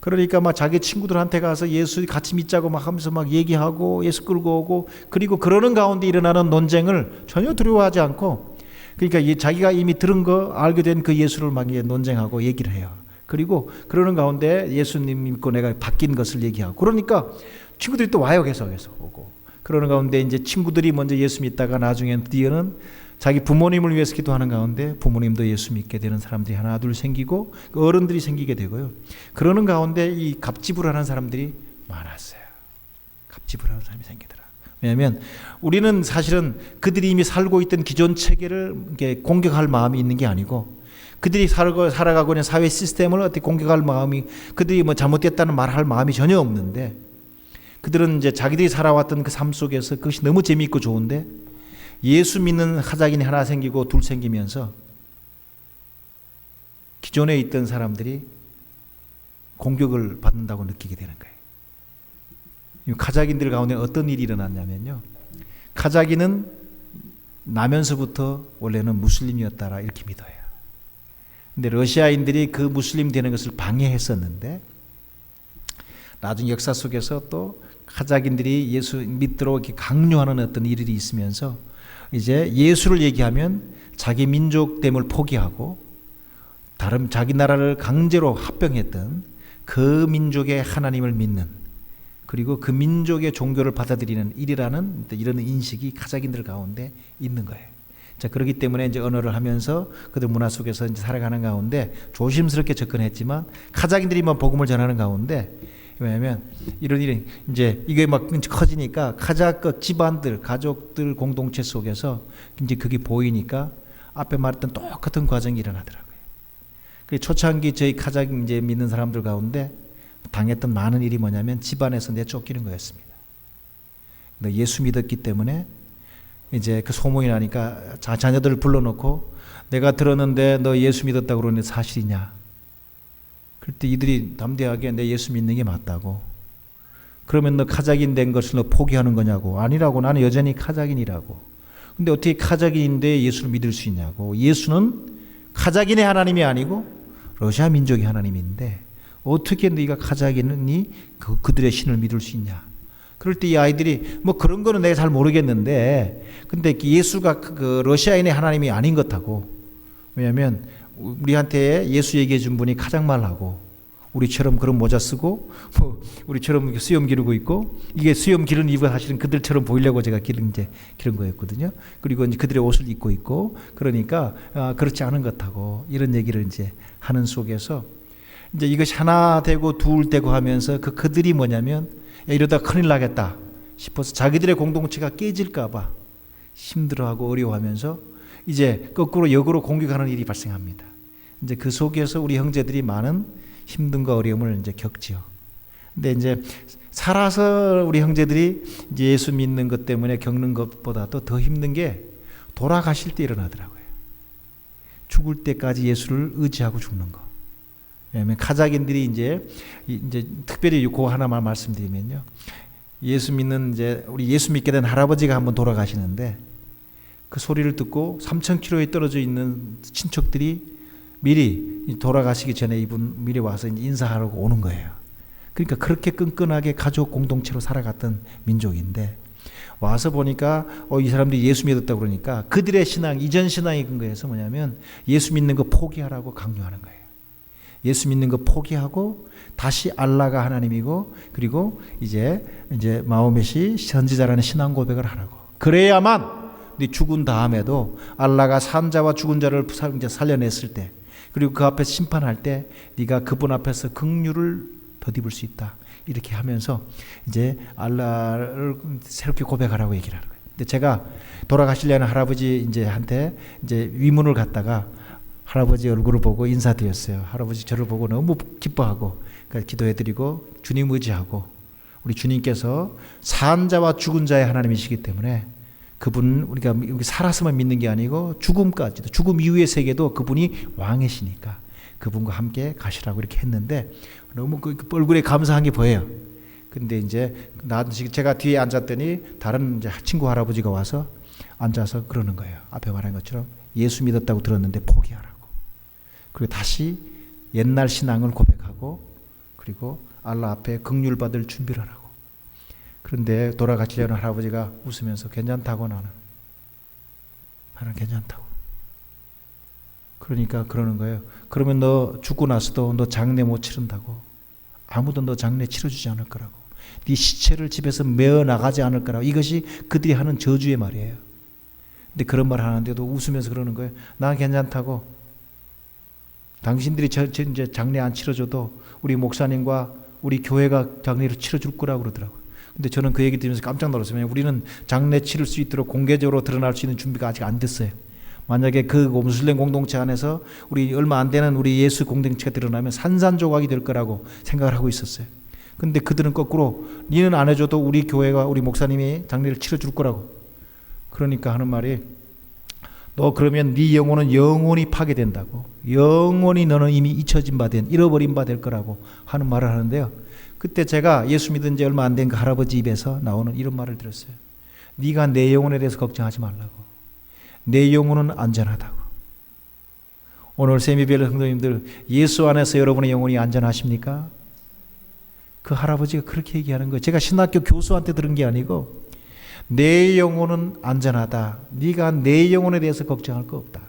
Speaker 6: 그러니까 막 자기 친구들한테 가서 예수 같이 믿자고 막 하면서 막 얘기하고 예수 끌고 오고, 그리고 그러는 가운데 일어나는 논쟁을 전혀 두려워하지 않고, 그러니까 자기가 이미 들은 거 알게 된 그 예수를 막 논쟁하고 얘기를 해요. 그리고 그러는 가운데 예수님 믿고 내가 바뀐 것을 얘기하고, 그러니까 친구들이 또 와요. 계속해서 오고. 그러는 가운데 이제 친구들이 먼저 예수 믿다가 나중엔 뒤에는 자기 부모님을 위해서 기도하는 가운데 부모님도 예수 믿게 되는 사람들이 하나 둘 생기고 어른들이 생기게 되고요. 그러는 가운데 이 갑지불하는 사람들이 많았어요. 갑지불하는 사람이 생기더라. 왜냐하면 우리는 사실은 그들이 이미 살고 있던 기존 체계를 이렇게 공격할 마음이 있는 게 아니고 그들이 살아가고 있는 사회 시스템을 어떻게 공격할 마음이 그들이 뭐 잘못됐다는 말할 마음이 전혀 없는데 그들은 이제 자기들이 살아왔던 그 삶 속에서 그것이 너무 재미있고 좋은데 예수 믿는 하자긴이 하나 생기고 둘 생기면서 기존에 있던 사람들이 공격을 받는다고 느끼게 되는 거예요. 카자긴들 가운데 어떤 일이 일어났냐면요. 카자긴은 나면서부터 원래는 무슬림이었다라 이렇게 믿어요. 근데 러시아인들이 그 무슬림 되는 것을 방해했었는데 나중 역사 속에서 또 카자긴들이 예수 믿도록 이렇게 강요하는 어떤 일이 있으면서 이제 예수를 얘기하면 자기 민족됨을 포기하고 다른 자기 나라를 강제로 합병했던 그 민족의 하나님을 믿는 그리고 그 민족의 종교를 받아들이는 일이라는 이런 인식이 카자긴들 가운데 있는 거예요. 자, 그렇기 때문에 이제 언어를 하면서 그들 문화 속에서 이제 살아가는 가운데 조심스럽게 접근했지만 카자긴들이 뭐 복음을 전하는 가운데 왜냐하면 이런 일이 이제 이게 막 커지니까 카자크 집안들, 가족들 공동체 속에서 이제 그게 보이니까 앞에 말했던 똑같은 과정이 일어나더라고요. 그 초창기 저희 카자크 이제 믿는 사람들 가운데 당했던 많은 일이 뭐냐면 집안에서 내쫓기는 거였습니다. 너 예수 믿었기 때문에 이제 그 소문이 나니까 자녀들을 불러놓고 내가 들었는데 너 예수 믿었다고 그러는데 사실이냐? 그때 이들이 담대하게 내 예수 믿는 게 맞다고. 그러면 너 카자긴 된 것을 너 포기하는 거냐고. 아니라고. 나는 여전히 카자긴이라고. 근데 어떻게 카자긴인데 예수를 믿을 수 있냐고. 예수는 카자긴의 하나님이 아니고 러시아 민족의 하나님인데 어떻게 네가 카자긴이 그들의 신을 믿을 수 있냐. 그럴 때 이 아이들이 뭐 그런 거는 내가 잘 모르겠는데 근데 예수가 그 러시아인의 하나님이 아닌 것하고 왜냐하면 우리한테 예수 얘기해 준 분이 카자크말 하고 우리처럼 그런 모자 쓰고 뭐 우리처럼 수염 기르고 있고 이게 수염 기른 이유가 사실은 그들처럼 보이려고 제가 기른 거였거든요. 그리고 이제 그들의 옷을 입고 있고 그러니까 그렇지 않은 것하고 이런 얘기를 이제 하는 속에서 이제 이것이 하나 되고 둘 되고 하면서 그들이 뭐냐면 이러다 큰일 나겠다 싶어서 자기들의 공동체가 깨질까봐 힘들어하고 어려워하면서 이제 거꾸로 역으로 공격하는 일이 발생합니다. 이제 그 속에서 우리 형제들이 많은 힘든과 어려움을 이제 겪지요. 근데 이제 살아서 우리 형제들이 이제 예수 믿는 것 때문에 겪는 것보다도 더 힘든 게 돌아가실 때 일어나더라고요. 죽을 때까지 예수를 의지하고 죽는 거. 왜냐하면 카자긴들이 이제 특별히 그 하나만 말씀드리면요. 예수 믿는 이제 우리 예수 믿게 된 할아버지가 한번 돌아가시는데 그 소리를 듣고 3,000km에 떨어져 있는 친척들이 미리 돌아가시기 전에 이분 미리 와서 이제 인사하려고 오는 거예요. 그러니까 그렇게 끈끈하게 가족 공동체로 살아갔던 민족인데 와서 보니까 이 사람들이 예수 믿었다고 그러니까 그들의 신앙, 이전 신앙의 근거에서 뭐냐면 예수 믿는 거 포기하라고 강요하는 거예요. 예수 믿는 거 포기하고 다시 알라가 하나님이고 그리고 이제 마호멧이 선지자라는 신앙 고백을 하라고. 그래야만 네 죽은 다음에도 알라가 산자와 죽은 자를 살려냈을 때 그리고 그 앞에서 심판할 때 네가 그분 앞에서 긍휼을 덧입을 수 있다. 이렇게 하면서 이제 알라를 새롭게 고백하라고 얘기를 하는 거예요. 근데 제가 돌아가시려는 할아버지 한테 위문을 갖다가 할아버지 얼굴을 보고 인사드렸어요. 할아버지 저를 보고 너무 기뻐하고 그러니까 기도해드리고 주님 의지하고 우리 주님께서 산자와 죽은 자의 하나님이시기 때문에 그분 우리가 살아서만 믿는 게 아니고 죽음까지도 죽음 이후의 세계도 그분이 왕이시니까 그분과 함께 가시라고 이렇게 했는데 너무 그 얼굴에 감사한 게 보여요. 근데 이제 제가 뒤에 앉았더니 다른 이제 친구 할아버지가 와서 앉아서 그러는 거예요. 앞에 말한 것처럼 예수 믿었다고 들었는데 포기하라고. 그리고 다시 옛날 신앙을 고백하고 그리고 알라 앞에 긍휼 받을 준비를 하라고. 그런데 돌아가시려는 할아버지가 웃으면서 괜찮다고 나는 괜찮다고. 그러니까 그러는 거예요. 그러면 너 죽고 나서도 너 장례 못 치른다고. 아무도 너 장례 치러주지 않을 거라고. 네 시체를 집에서 메어 나가지 않을 거라고. 이것이 그들이 하는 저주의 말이에요. 근데 그런 말 하는데도 웃으면서 그러는 거예요. 난 괜찮다고. 당신들이 이제 장례 안 치러줘도 우리 목사님과 우리 교회가 장례를 치러줄 거라고 그러더라고요. 근데 저는 그 얘기 들으면서 깜짝 놀랐어요. 우리는 장례 치를 수 있도록 공개적으로 드러날 수 있는 준비가 아직 안 됐어요. 만약에 그 모슬렘 공동체 안에서 우리 얼마 안 되는 우리 예수 공동체가 드러나면 산산조각이 될 거라고 생각을 하고 있었어요. 근데 그들은 거꾸로 니는 안 해줘도 우리 교회가 우리 목사님이 장례를 치러줄 거라고. 그러니까 하는 말이 너 그러면 네 영혼은 영원히 파괴된다고. 영원히 너는 이미 잊혀진 바 된 잃어버린 바 될 거라고 하는 말을 하는데요. 그때 제가 예수 믿은 지 얼마 안 된 그 할아버지 입에서 나오는 이런 말을 들었어요. 네가 내 영혼에 대해서 걱정하지 말라고. 내 영혼은 안전하다고. 오늘 세미별 성도님들 예수 안에서 여러분의 영혼이 안전하십니까? 그 할아버지가 그렇게 얘기하는 거예요. 제가 신학교 교수한테 들은 게 아니고 내 영혼은 안전하다. 네가 내 영혼에 대해서 걱정할 거 없다.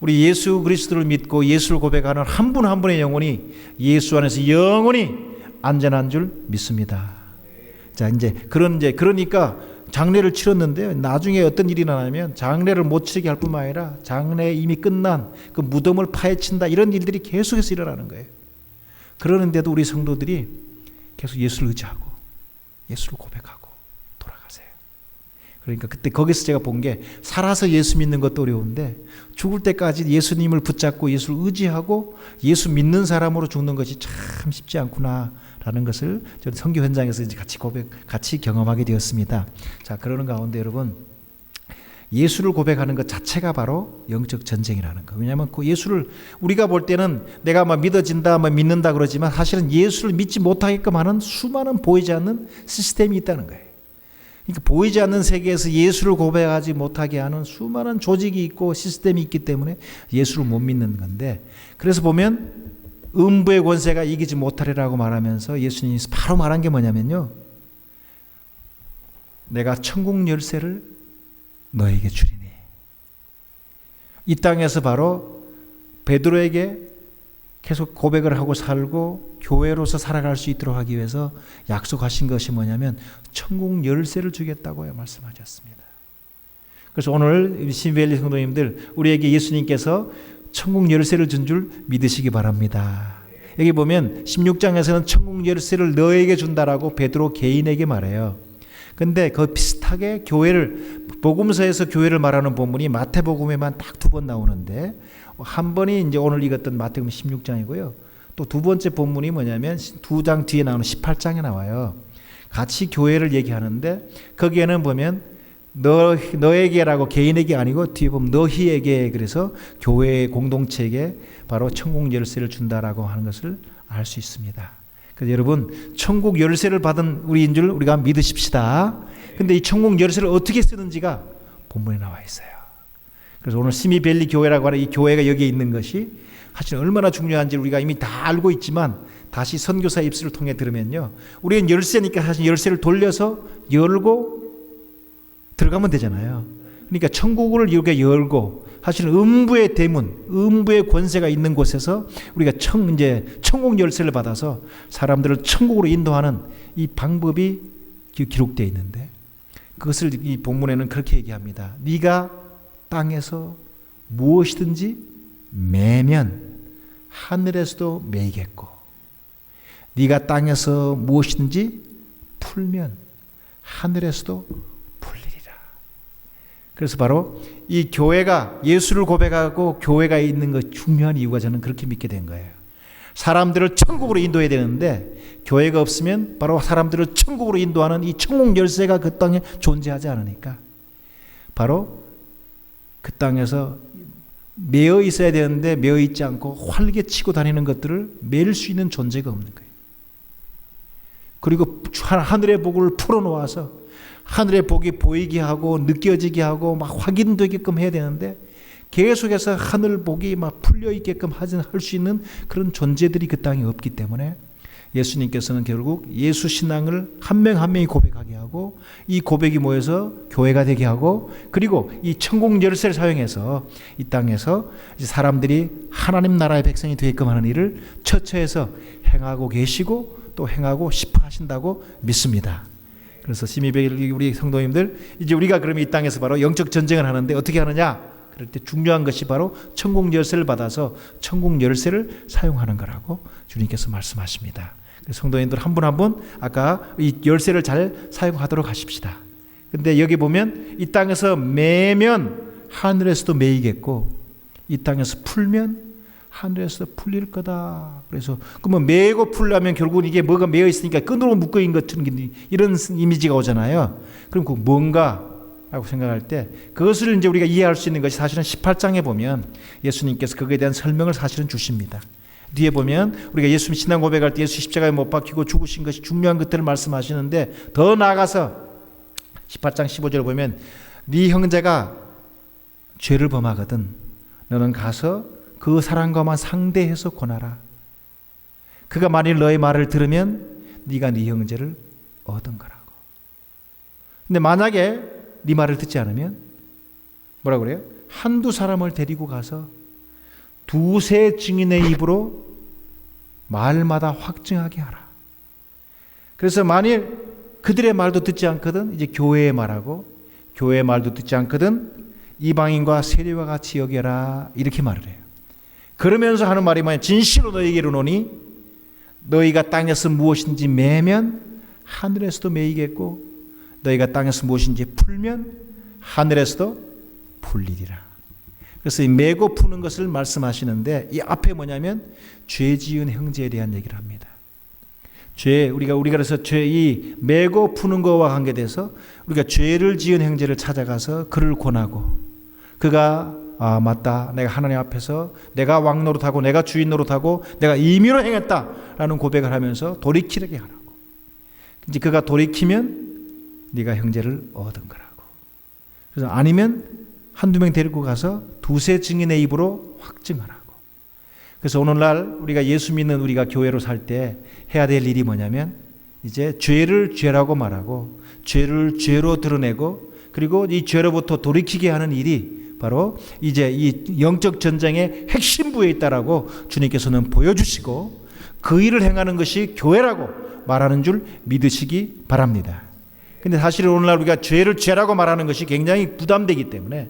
Speaker 6: 우리 예수 그리스도를 믿고 예수를 고백하는 한 분 한 분의 영혼이 예수 안에서 영원히 안전한 줄 믿습니다. 자, 그러니까 장례를 치렀는데요. 나중에 어떤 일이 나냐면 장례를 못 치르게 할 뿐만 아니라 장례에 이미 끝난 그 무덤을 파헤친다. 이런 일들이 계속해서 일어나는 거예요. 그러는데도 우리 성도들이 계속 예수를 의지하고 예수를 고백하고 돌아가세요. 그러니까 그때 거기서 제가 본 게 살아서 예수 믿는 것도 어려운데 죽을 때까지 예수님을 붙잡고 예수를 의지하고 예수 믿는 사람으로 죽는 것이 참 쉽지 않구나라는 것을 저는 선교 현장에서 이제 같이 경험하게 되었습니다. 자, 그러는 가운데 여러분 예수를 고백하는 것 자체가 바로 영적 전쟁이라는 거. 왜냐하면 그 예수를 우리가 볼 때는 내가 막 믿어진다, 막 믿는다 그러지만 사실은 예수를 믿지 못하게끔 하는 수많은 보이지 않는 시스템이 있다는 거예요. 그러니까 보이지 않는 세계에서 예수를 고백하지 못하게 하는 수많은 조직이 있고 시스템이 있기 때문에 예수를 못 믿는 건데, 그래서 보면 음부의 권세가 이기지 못하리라고 말하면서 예수님이 바로 말한 게 뭐냐면요, 내가 천국 열쇠를 너에게 주리니. 이 땅에서 바로 베드로에게 계속 고백을 하고 살고 교회로서 살아갈 수 있도록 하기 위해서 약속하신 것이 뭐냐면 천국 열쇠를 주겠다고 말씀하셨습니다. 그래서 오늘 신비엘리 성도님들, 우리에게 예수님께서 천국 열쇠를 준 줄 믿으시기 바랍니다. 여기 보면 16장에서는 천국 열쇠를 너에게 준다라고 베드로 개인에게 말해요. 근데 그 비슷하게 교회를, 복음서에서 교회를 말하는 본문이 마태복음에만 딱 2번 나오는데, 한 번이 이제 오늘 읽었던 마태복음 16장이고요. 또 두 번째 본문이 뭐냐면 2장 뒤에 나오는 18장에 나와요. 같이 교회를 얘기하는데 거기에는 보면 너에게라고 개인에게 아니고 뒤에 보면 너희에게, 그래서 교회 공동체에게 바로 천국 열쇠를 준다라고 하는 것을 알 수 있습니다. 그래서 여러분 천국 열쇠를 받은 우리인 줄 우리가 믿으십시다. 근데 이 천국 열쇠를 어떻게 쓰는지가 본문에 나와 있어요. 그래서 오늘 시미벨리 교회라고 하는 이 교회가 여기에 있는 것이 사실 얼마나 중요한지 우리가 이미 다 알고 있지만 다시 선교사 입술을 통해 들으면요, 우리는 열쇠니까 사실 열쇠를 돌려서 열고 들어가면 되잖아요. 그러니까 천국을 이렇게 열고 사실은 음부의 대문, 음부의 권세가 있는 곳에서 우리가 천국 열쇠를 받아서 사람들을 천국으로 인도하는 이 방법이 기록되어 있는데, 그것을 이 본문에는 그렇게 얘기합니다. 네가 땅에서 무엇이든지 매면 하늘에서도 매이겠고, 네가 땅에서 무엇이든지 풀면 하늘에서도 풀리리라. 그래서 바로 이 교회가 예수를 고백하고 교회가 있는 것 중요한 이유가 저는 그렇게 믿게 된 거예요. 사람들을 천국으로 인도해야 되는데 교회가 없으면 바로 사람들을 천국으로 인도하는 이 천국 열쇠가 그 땅에 존재하지 않으니까 바로 그 땅에서 매어 있어야 되는데 매어 있지 않고 활개치고 다니는 것들을 매일 수 있는 존재가 없는 거예요. 그리고 하늘의 복을 풀어놓아서 하늘의 복이 보이게 하고 느껴지게 하고 막 확인되게끔 해야 되는데 계속해서 하늘 복이 막 풀려 있게끔 할 수 있는 그런 존재들이 그 땅에 없기 때문에 예수님께서는 결국 예수 신앙을 한 명 한 명이 고백하게 하고 이 고백이 모여서 교회가 되게 하고, 그리고 이 천국 열쇠를 사용해서 이 땅에서 이제 사람들이 하나님 나라의 백성이 되게끔 하는 일을 처처해서 행하고 계시고 또 행하고 싶어 하신다고 믿습니다. 그래서 시미벨리 우리 성도님들, 이제 우리가 그러면 이 땅에서 바로 영적 전쟁을 하는데 어떻게 하느냐? 그럴 때 중요한 것이 바로 천국 열쇠를 받아서 천국 열쇠를 사용하는 거라고 주님께서 말씀하십니다. 성도님들 한 분 한 분 아까 이 열쇠를 잘 사용하도록 하십시다. 근데 여기 보면 이 땅에서 매면 하늘에서도 매이겠고 이 땅에서 풀면 하늘에서 풀릴 거다. 그래서 그러면 매고 풀려면 결국은 이게 뭐가 매여 있으니까 끈으로 묶어 있는 것처럼 이런 이미지가 오잖아요. 그럼 그 뭔가라고 생각할 때 그것을 이제 우리가 이해할 수 있는 것이 사실은 18장에 보면 예수님께서 그거에 대한 설명을 사실은 주십니다. 뒤에 보면 우리가 예수님 신앙 고백할 때 예수 십자가에 못 박히고 죽으신 것이 중요한 것들을 말씀하시는데 더 나아가서 18장 15절을 보면 네 형제가 죄를 범하거든 너는 가서 그 사람과만 상대해서 권하라. 그가 만일 너의 말을 들으면 네가 네 형제를 얻은 거라고. 근데 만약에 네 말을 듣지 않으면 뭐라고 그래요? 한두 사람을 데리고 가서 두세 증인의 입으로 말마다 확증하게 하라. 그래서 만일 그들의 말도 듣지 않거든 이제 교회의 말하고 교회의 말도 듣지 않거든 이방인과 세리와 같이 여겨라 이렇게 말을 해요. 그러면서 하는 말이 뭐냐? 진실로 너희에게 이르노니 너희가 땅에서 무엇인지 매면 하늘에서도 매이겠고 너희가 땅에서 무엇인지 풀면 하늘에서도 풀리리라. 그래서 이 매고 푸는 것을 말씀하시는데 이 앞에 뭐냐면 죄 지은 형제에 대한 얘기를 합니다. 우리가 그래서 이 매고 푸는 거와 관계돼서 우리가 죄를 지은 형제를 찾아가서 그를 권하고 그가 맞다. 내가 하나님 앞에서 내가 왕 노릇하고 내가 주인 노릇하고 내가 임의로 행했다라는 고백을 하면서 돌이키게 하라고. 이제 그가 돌이키면 네가 형제를 얻은 거라고. 그래서 아니면 한두 명 데리고 가서 두세 증인의 입으로 확증하라고. 그래서 오늘날 우리가 예수 믿는 우리가 교회로 살 때 해야 될 일이 뭐냐면 이제 죄를 죄라고 말하고 죄를 죄로 드러내고 그리고 이 죄로부터 돌이키게 하는 일이 바로 이제 이 영적 전쟁의 핵심부에 있다라고 주님께서는 보여주시고 그 일을 행하는 것이 교회라고 말하는 줄 믿으시기 바랍니다. 근데 사실은 오늘날 우리가 죄를 죄라고 말하는 것이 굉장히 부담되기 때문에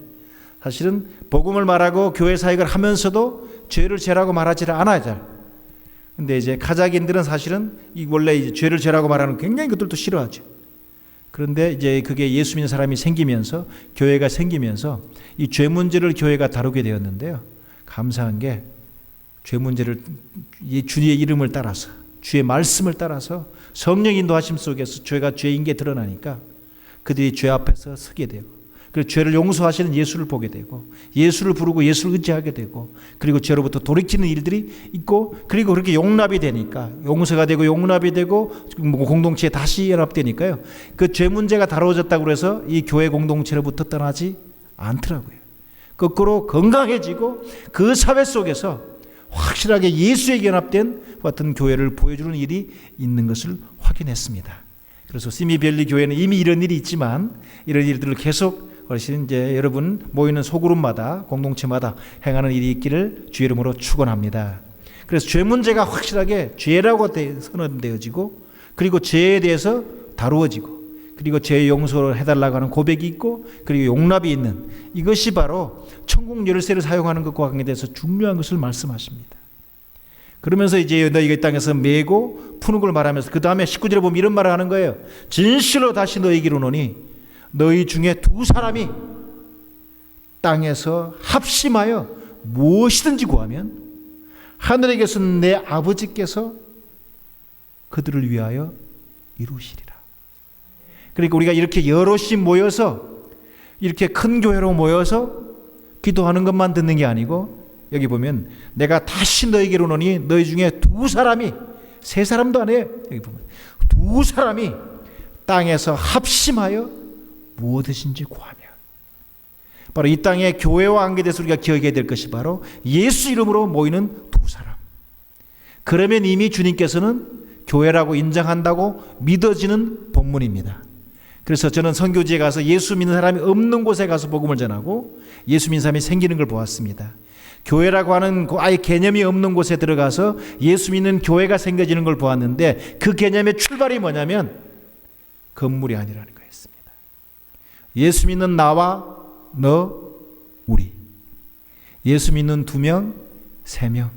Speaker 6: 사실은 복음을 말하고 교회 사역을 하면서도 죄를 죄라고 말하지를 않아요. 잘. 근데 이제 카자흐인들은 사실은 원래 이제 죄를 죄라고 말하는 굉장히 그들도 싫어하죠. 그런데 이제 그게 예수 믿는 사람이 생기면서 교회가 생기면서 이 죄 문제를 교회가 다루게 되었는데요. 감사한 게 죄 문제를 주의 이름을 따라서 주의 말씀을 따라서 성령 인도하심 속에서 죄가 죄인 게 드러나니까 그들이 죄 앞에서 서게 되고 그리고 죄를 용서하시는 예수를 보게 되고 예수를 부르고 예수를 의지하게 되고 그리고 죄로부터 돌이키는 일들이 있고 그리고 그렇게 용납이 되니까 용서가 되고 용납이 되고 공동체에 다시 연합되니까요. 그 죄 문제가 다루어졌다고 해서 이 교회 공동체로부터 떠나지 않더라고요. 거꾸로 건강해지고 그 사회 속에서 확실하게 예수에 연합된 같은 교회를 보여주는 일이 있는 것을 확인했습니다. 그래서 시미밸리 교회는 이미 이런 일이 있지만 이런 일들을 계속 훨씬 이제 여러분 모이는 소그룹마다 공동체마다 행하는 일이 있기를 주의 이름으로 축원합니다. 그래서 죄 문제가 확실하게 죄라고 선언되어지고 그리고 죄에 대해서 다루어지고 그리고 죄 용서를 해달라고 하는 고백이 있고 그리고 용납이 있는 이것이 바로 천국 열쇠를 사용하는 것과 관계돼서 중요한 것을 말씀하십니다. 그러면서 이제 너희가 이 땅에서 매고 푸는 걸 말하면서 그 다음에 19절에 보면 이런 말을 하는 거예요. 진실로 다시 너희에게 이르노니 너희 중에 두 사람이 땅에서 합심하여 무엇이든지 구하면 하늘에 계신 내 아버지께서 그들을 위하여 이루시리라. 그러니까 우리가 이렇게 여럿이 모여서 이렇게 큰 교회로 모여서 기도하는 것만 듣는 게 아니고 여기 보면 내가 다시 너희에게 이르노니 너희 중에 두 사람이 세 사람도 아니에요. 여기 보면 두 사람이 땅에서 합심하여 무엇이든지 구하면 바로 이 땅의 교회와 관계돼서 우리가 기억해야 될 것이 바로 예수 이름으로 모이는 두 사람. 그러면 이미 주님께서는 교회라고 인정한다고 믿어지는 본문입니다. 그래서 저는 선교지에 가서 예수 믿는 사람이 없는 곳에 가서 복음을 전하고 예수 믿는 사람이 생기는 걸 보았습니다. 교회라고 하는 아예 개념이 없는 곳에 들어가서 예수 믿는 교회가 생겨지는 걸 보았는데 그 개념의 출발이 뭐냐면 건물이 아니라는 거였습니다. 예수 믿는 나와 너, 우리. 예수 믿는 2명, 3명.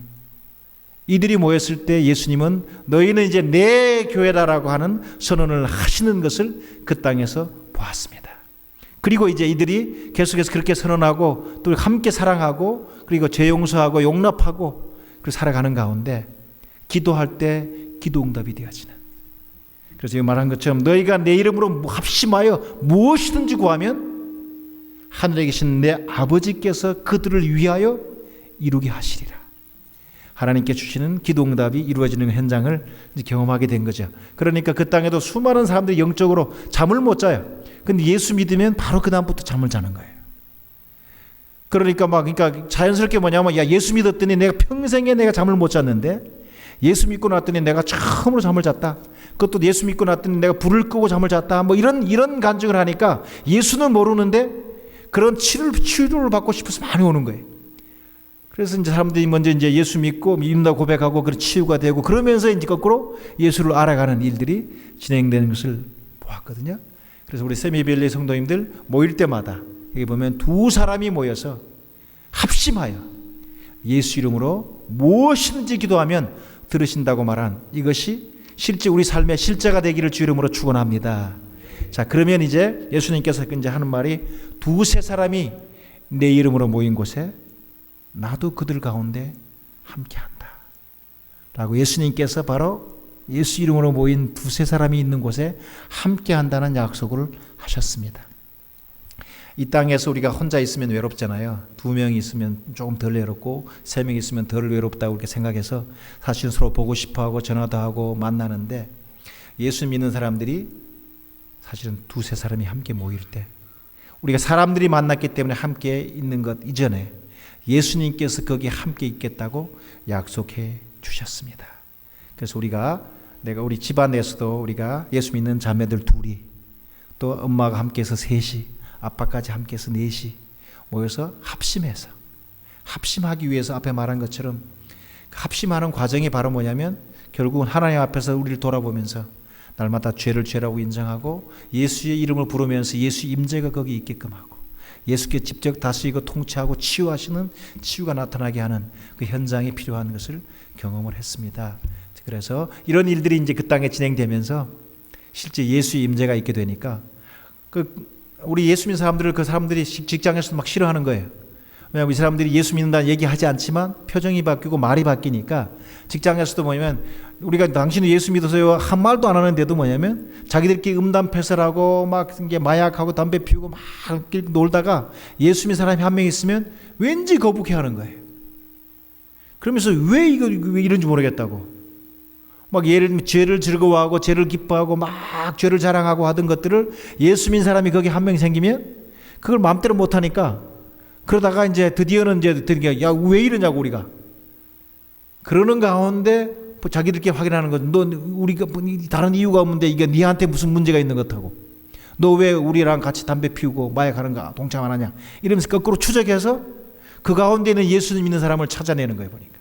Speaker 6: 이들이 모였을 때 예수님은 너희는 이제 내 교회다라고 하는 선언을 하시는 것을 그 땅에서 보았습니다. 그리고 이제 이들이 계속해서 그렇게 선언하고 또 함께 사랑하고 그리고 죄 용서하고 용납하고 그리고 살아가는 가운데 기도할 때 기도 응답이 되어지는. 그래서 말한 것처럼 너희가 내 이름으로 합심하여 무엇이든지 구하면 하늘에 계신 내 아버지께서 그들을 위하여 이루게 하시리라. 하나님께 주시는 기도 응답이 이루어지는 현장을 이제 경험하게 된 거죠. 그러니까 그 땅에도 수많은 사람들이 영적으로 잠을 못 자요. 근데 예수 믿으면 바로 그 다음부터 잠을 자는 거예요. 그러니까 자연스럽게 뭐냐면 야 예수 믿었더니 내가 평생에 내가 잠을 못 잤는데 예수 믿고 났더니 내가 처음으로 잠을 잤다. 그것도 예수 믿고 났더니 내가 불을 끄고 잠을 잤다. 뭐 이런 간증을 하니까 예수는 모르는데 그런 치료를 받고 싶어서 많이 오는 거예요. 그래서 이제 사람들이 먼저 이제 예수 믿고 믿는다 고백하고 그런 치유가 되고 그러면서 이제 거꾸로 예수를 알아가는 일들이 진행되는 것을 보았거든요. 그래서 우리 세미밸리 성도님들 모일 때마다 여기 보면 두 사람이 모여서 합심하여 예수 이름으로 무엇이든지 기도하면 들으신다고 말한 이것이 실제 우리 삶의 실제가 되기를 주 이름으로 축원합니다. 자, 그러면 이제 예수님께서 이제 하는 말이 두세 사람이 내 이름으로 모인 곳에 나도 그들 가운데 함께한다 라고 예수님께서 바로 예수 이름으로 모인 두세 사람이 있는 곳에 함께한다는 약속을 하셨습니다. 이 땅에서 우리가 혼자 있으면 외롭잖아요. 2명이 있으면 조금 덜 외롭고 3명이 있으면 덜 외롭다고 이렇게 생각해서 사실은 서로 보고 싶어하고 전화도 하고 만나는데 예수 믿는 사람들이 사실은 두세 사람이 함께 모일 때 우리가 사람들이 만났기 때문에 함께 있는 것 이전에 예수님께서 거기에 함께 있겠다고 약속해 주셨습니다. 그래서 우리 집안에서도 우리가 예수 믿는 자매들 둘이 또 엄마가 함께해서 셋이 아빠까지 함께해서 넷이 모여서 합심하기 위해서 앞에 말한 것처럼 합심하는 과정이 바로 뭐냐면 결국은 하나님 앞에서 우리를 돌아보면서 날마다 죄를 죄라고 인정하고 예수의 이름을 부르면서 예수 임재가 거기 있게끔 하고 예수께 직접 다스리고 통치하고 치유하시는 치유가 나타나게 하는 그 현장이 필요한 것을 경험을 했습니다. 그래서 이런 일들이 이제 그 땅에 진행되면서 실제 예수의 임재가 있게 되니까 우리 예수 믿는 사람들을 그 사람들이 직장에서도 막 싫어하는 거예요. 왜냐하면 이 사람들이 예수 믿는다는 얘기하지 않지만 표정이 바뀌고 말이 바뀌니까 직장에서도 뭐냐면 우리가 당신은 예수 믿어서요 한 말도 안 하는데도 뭐냐면 자기들끼리 음담패설하고 막 이게 마약하고 담배 피우고 막 놀다가 예수 믿는 사람이 한 명 있으면 왠지 거북해하는 거예요. 그러면서 왜 이런지 모르겠다고 막 죄를 즐거워하고 죄를 기뻐하고 막 죄를 자랑하고 하던 것들을 예수 믿는 사람이 거기 한 명 생기면 그걸 마음대로 못하니까 그러다가 이제 드디어는 야 왜 이러냐고 우리가 그러는 가운데 자기들끼리 확인하는 거죠. 너 우리가 다른 이유가 없는데 이게 니한테 무슨 문제가 있는 것 같다고 너 왜 우리랑 같이 담배 피우고 마약하는가 동참 안 하냐 이러면서 거꾸로 추적해서 그 가운데는 예수 믿는 사람을 찾아내는 거예요 보니까.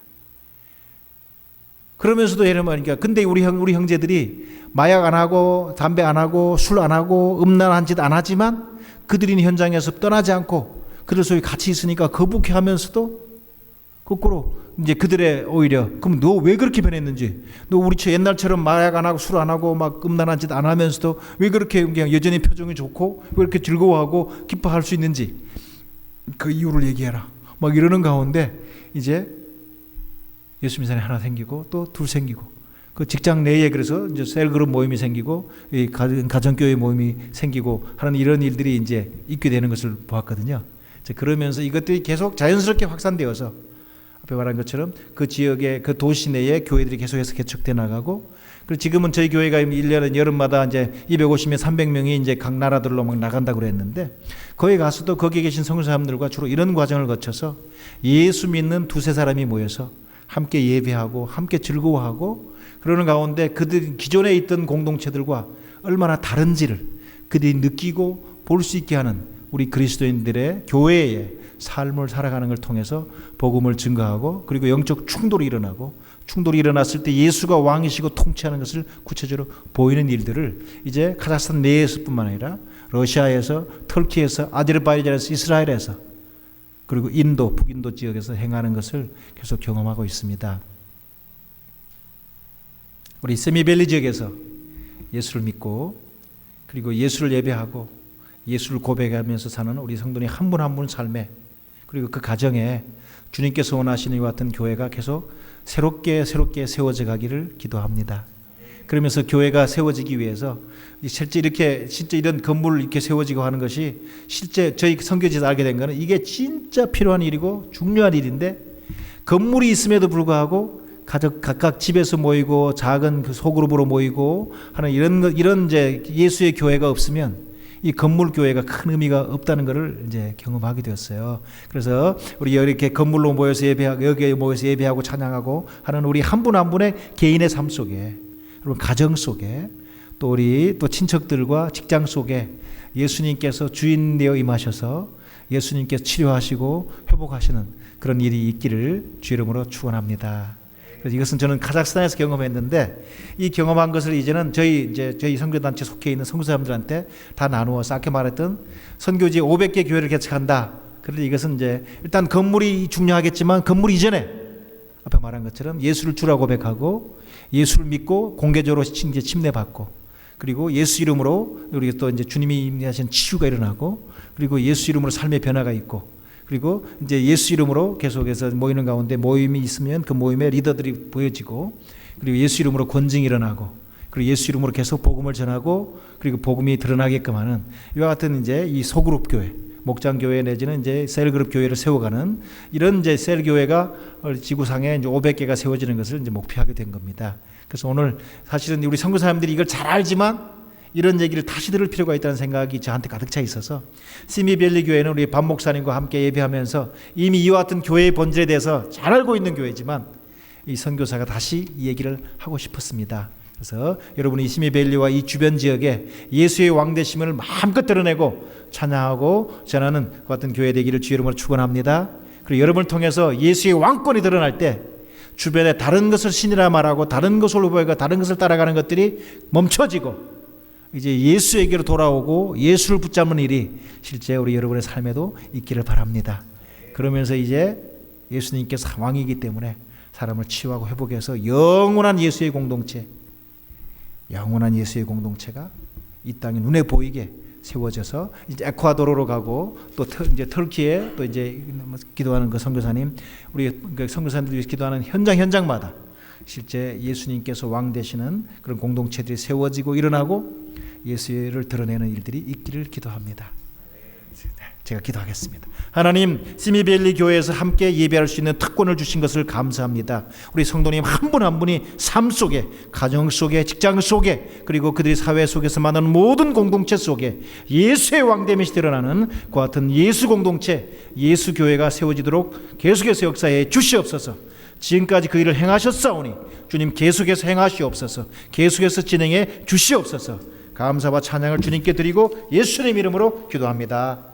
Speaker 6: 그러면서도 예를 말하니까 근데 우리 형제들이 마약 안 하고 담배 안 하고 술 안 하고 음란한 짓 안 하지만 그들이 현장에서 떠나지 않고 그들 속에 같이 있으니까 거북해하면서도 거꾸로 이제 그들의 오히려 그럼 너 왜 그렇게 변했는지 너 우리 옛날처럼 마약 안 하고 술 안 하고 막 음란한 짓 안 하면서도 왜 그렇게 그냥 여전히 표정이 좋고 왜 이렇게 즐거워하고 기뻐할 수 있는지 그 이유를 얘기해라 막 이러는 가운데 이제 예수 믿는 사람이 하나 생기고 또 둘 생기고 그 직장 내에 그래서 이제 셀그룹 모임이 생기고 이 가정교회 모임이 생기고 하는 이런 일들이 이제 있게 되는 것을 보았거든요. 그러면서 이것들이 계속 자연스럽게 확산되어서 앞에 말한 것처럼 그 지역의 그 도시 내에 교회들이 계속해서 개척돼 나가고 그리고 지금은 저희 교회가 1년에 여름마다 이제 250명, 300명이 이제 각 나라들로 막 나간다고 그랬는데 거기 가서도 거기에 계신 성도사님들과 주로 이런 과정을 거쳐서 예수 믿는 두세 사람이 모여서 함께 예배하고 함께 즐거워하고 그러는 가운데 그들 기존에 있던 공동체들과 얼마나 다른지를 그들이 느끼고 볼 수 있게 하는 우리 그리스도인들의 교회의 삶을 살아가는 걸 통해서 복음을 증거하고 그리고 영적 충돌이 일어나고 충돌이 일어났을 때 예수가 왕이시고 통치하는 것을 구체적으로 보이는 일들을 이제 카자흐스탄 내에서뿐만 아니라 러시아에서 터키에서 아제르바이잔에서 이스라엘에서 그리고 인도 북인도 지역에서 행하는 것을 계속 경험하고 있습니다. 우리 세미밸리 지역에서 예수를 믿고 그리고 예수를 예배하고 예수를 고백하면서 사는 우리 성도님 한 분 한 분 삶에 그리고 그 가정에 주님께서 원하시는 이와 같은 교회가 계속 새롭게 세워져 가기를 기도합니다. 그러면서 교회가 세워지기 위해서 실제 이런 건물을 이렇게 세워지고 하는 것이 실제 저희 선교지에서 알게 된 거는 이게 진짜 필요한 일이고 중요한 일인데 건물이 있음에도 불구하고 각각 집에서 모이고 작은 그 소그룹으로 모이고 하는 이런 이제 예수의 교회가 없으면 이 건물 교회가 큰 의미가 없다는 것을 이제 경험하게 되었어요. 그래서 우리 이렇게 건물로 모여서 예배하고 여기에 모여서 예배하고 찬양하고 하는 우리 한 분 한 분의 개인의 삶 속에 여러분 가정 속에 또 우리 또 친척들과 직장 속에 예수님께서 주인 되어 임하셔서 예수님께서 치료하시고 회복하시는 그런 일이 있기를 주 이름으로 축원합니다. 그래서 이것은 저는 카자흐스탄에서 경험했는데 이 경험한 것을 이제는 저희 선교단체 속해 있는 선교사님들한테 다 나누어서 아까 말했던 선교지 500개 교회를 개척한다. 그런데 이것은 이제 일단 건물이 중요하겠지만 건물 이전에 앞에 말한 것처럼 예수를 주라고 고백하고 예수를 믿고 공개적으로 이제 침례받고 그리고 예수 이름으로 우리 또 이제 주님이 하신 치유가 일어나고 그리고 예수 이름으로 삶의 변화가 있고 그리고 이제 예수 이름으로 계속해서 모이는 가운데 모임이 있으면 그 모임의 리더들이 보여지고 그리고 예수 이름으로 권징이 일어나고 그리고 예수 이름으로 계속 복음을 전하고 그리고 복음이 드러나게끔 하는 이와 같은 이제 이 소그룹 교회 목장 교회 내지는 이제 셀그룹 교회를 세워가는 이런 이제 셀 교회가 지구상에 이제 500개가 세워지는 것을 이제 목표하게 된 겁니다. 그래서 오늘 사실은 우리 선교사님들이 이걸 잘 알지만 이런 얘기를 다시 들을 필요가 있다는 생각이 저한테 가득 차 있어서 시미밸리 교회는 우리 반 목사님과 함께 예배하면서 이미 이와 같은 교회의 본질에 대해서 잘 알고 있는 교회지만 이 선교사가 다시 이 얘기를 하고 싶었습니다. 그래서 여러분이 이 시미밸리와 이 주변 지역에 예수의 왕되심을 마음껏 드러내고 찬양하고 전하는 그 같은 교회 되기를 주 이름으로 축원합니다. 그리고 여러분을 통해서 예수의 왕권이 드러날 때 주변에 다른 것을 신이라 말하고 다른 것을 후보하고 다른 것을 따라가는 것들이 멈춰지고 이제 예수에게로 돌아오고 예수를 붙잡는 일이 실제 우리 여러분의 삶에도 있기를 바랍니다. 그러면서 이제 예수님께서 왕이기 때문에 사람을 치유하고 회복해서 영원한 예수의 공동체가 이 땅에 눈에 보이게 세워져서 이제 에콰도르로 가고 또 이제 터키에 또 이제 기도하는 그 선교사님 우리 그 선교사님들이 기도하는 현장마다 실제 예수님께서 왕 되시는 그런 공동체들이 세워지고 일어나고 예수를 드러내는 일들이 있기를 기도합니다. 제가 기도하겠습니다. 하나님, 시미밸리 교회에서 함께 예배할 수 있는 특권을 주신 것을 감사합니다. 우리 성도님 한 분 한 분이 삶 속에, 가정 속에, 직장 속에, 그리고 그들이 사회 속에서 만나는 모든 공동체 속에 예수의 왕됨이 드러나는 그 같은 예수 공동체, 예수 교회가 세워지도록 계속해서 역사해 주시옵소서. 지금까지 그 일을 행하셨사오니 주님 계속해서 행하시옵소서. 계속해서 진행해 주시옵소서. 감사와 찬양을 주님께 드리고 예수님 이름으로 기도합니다.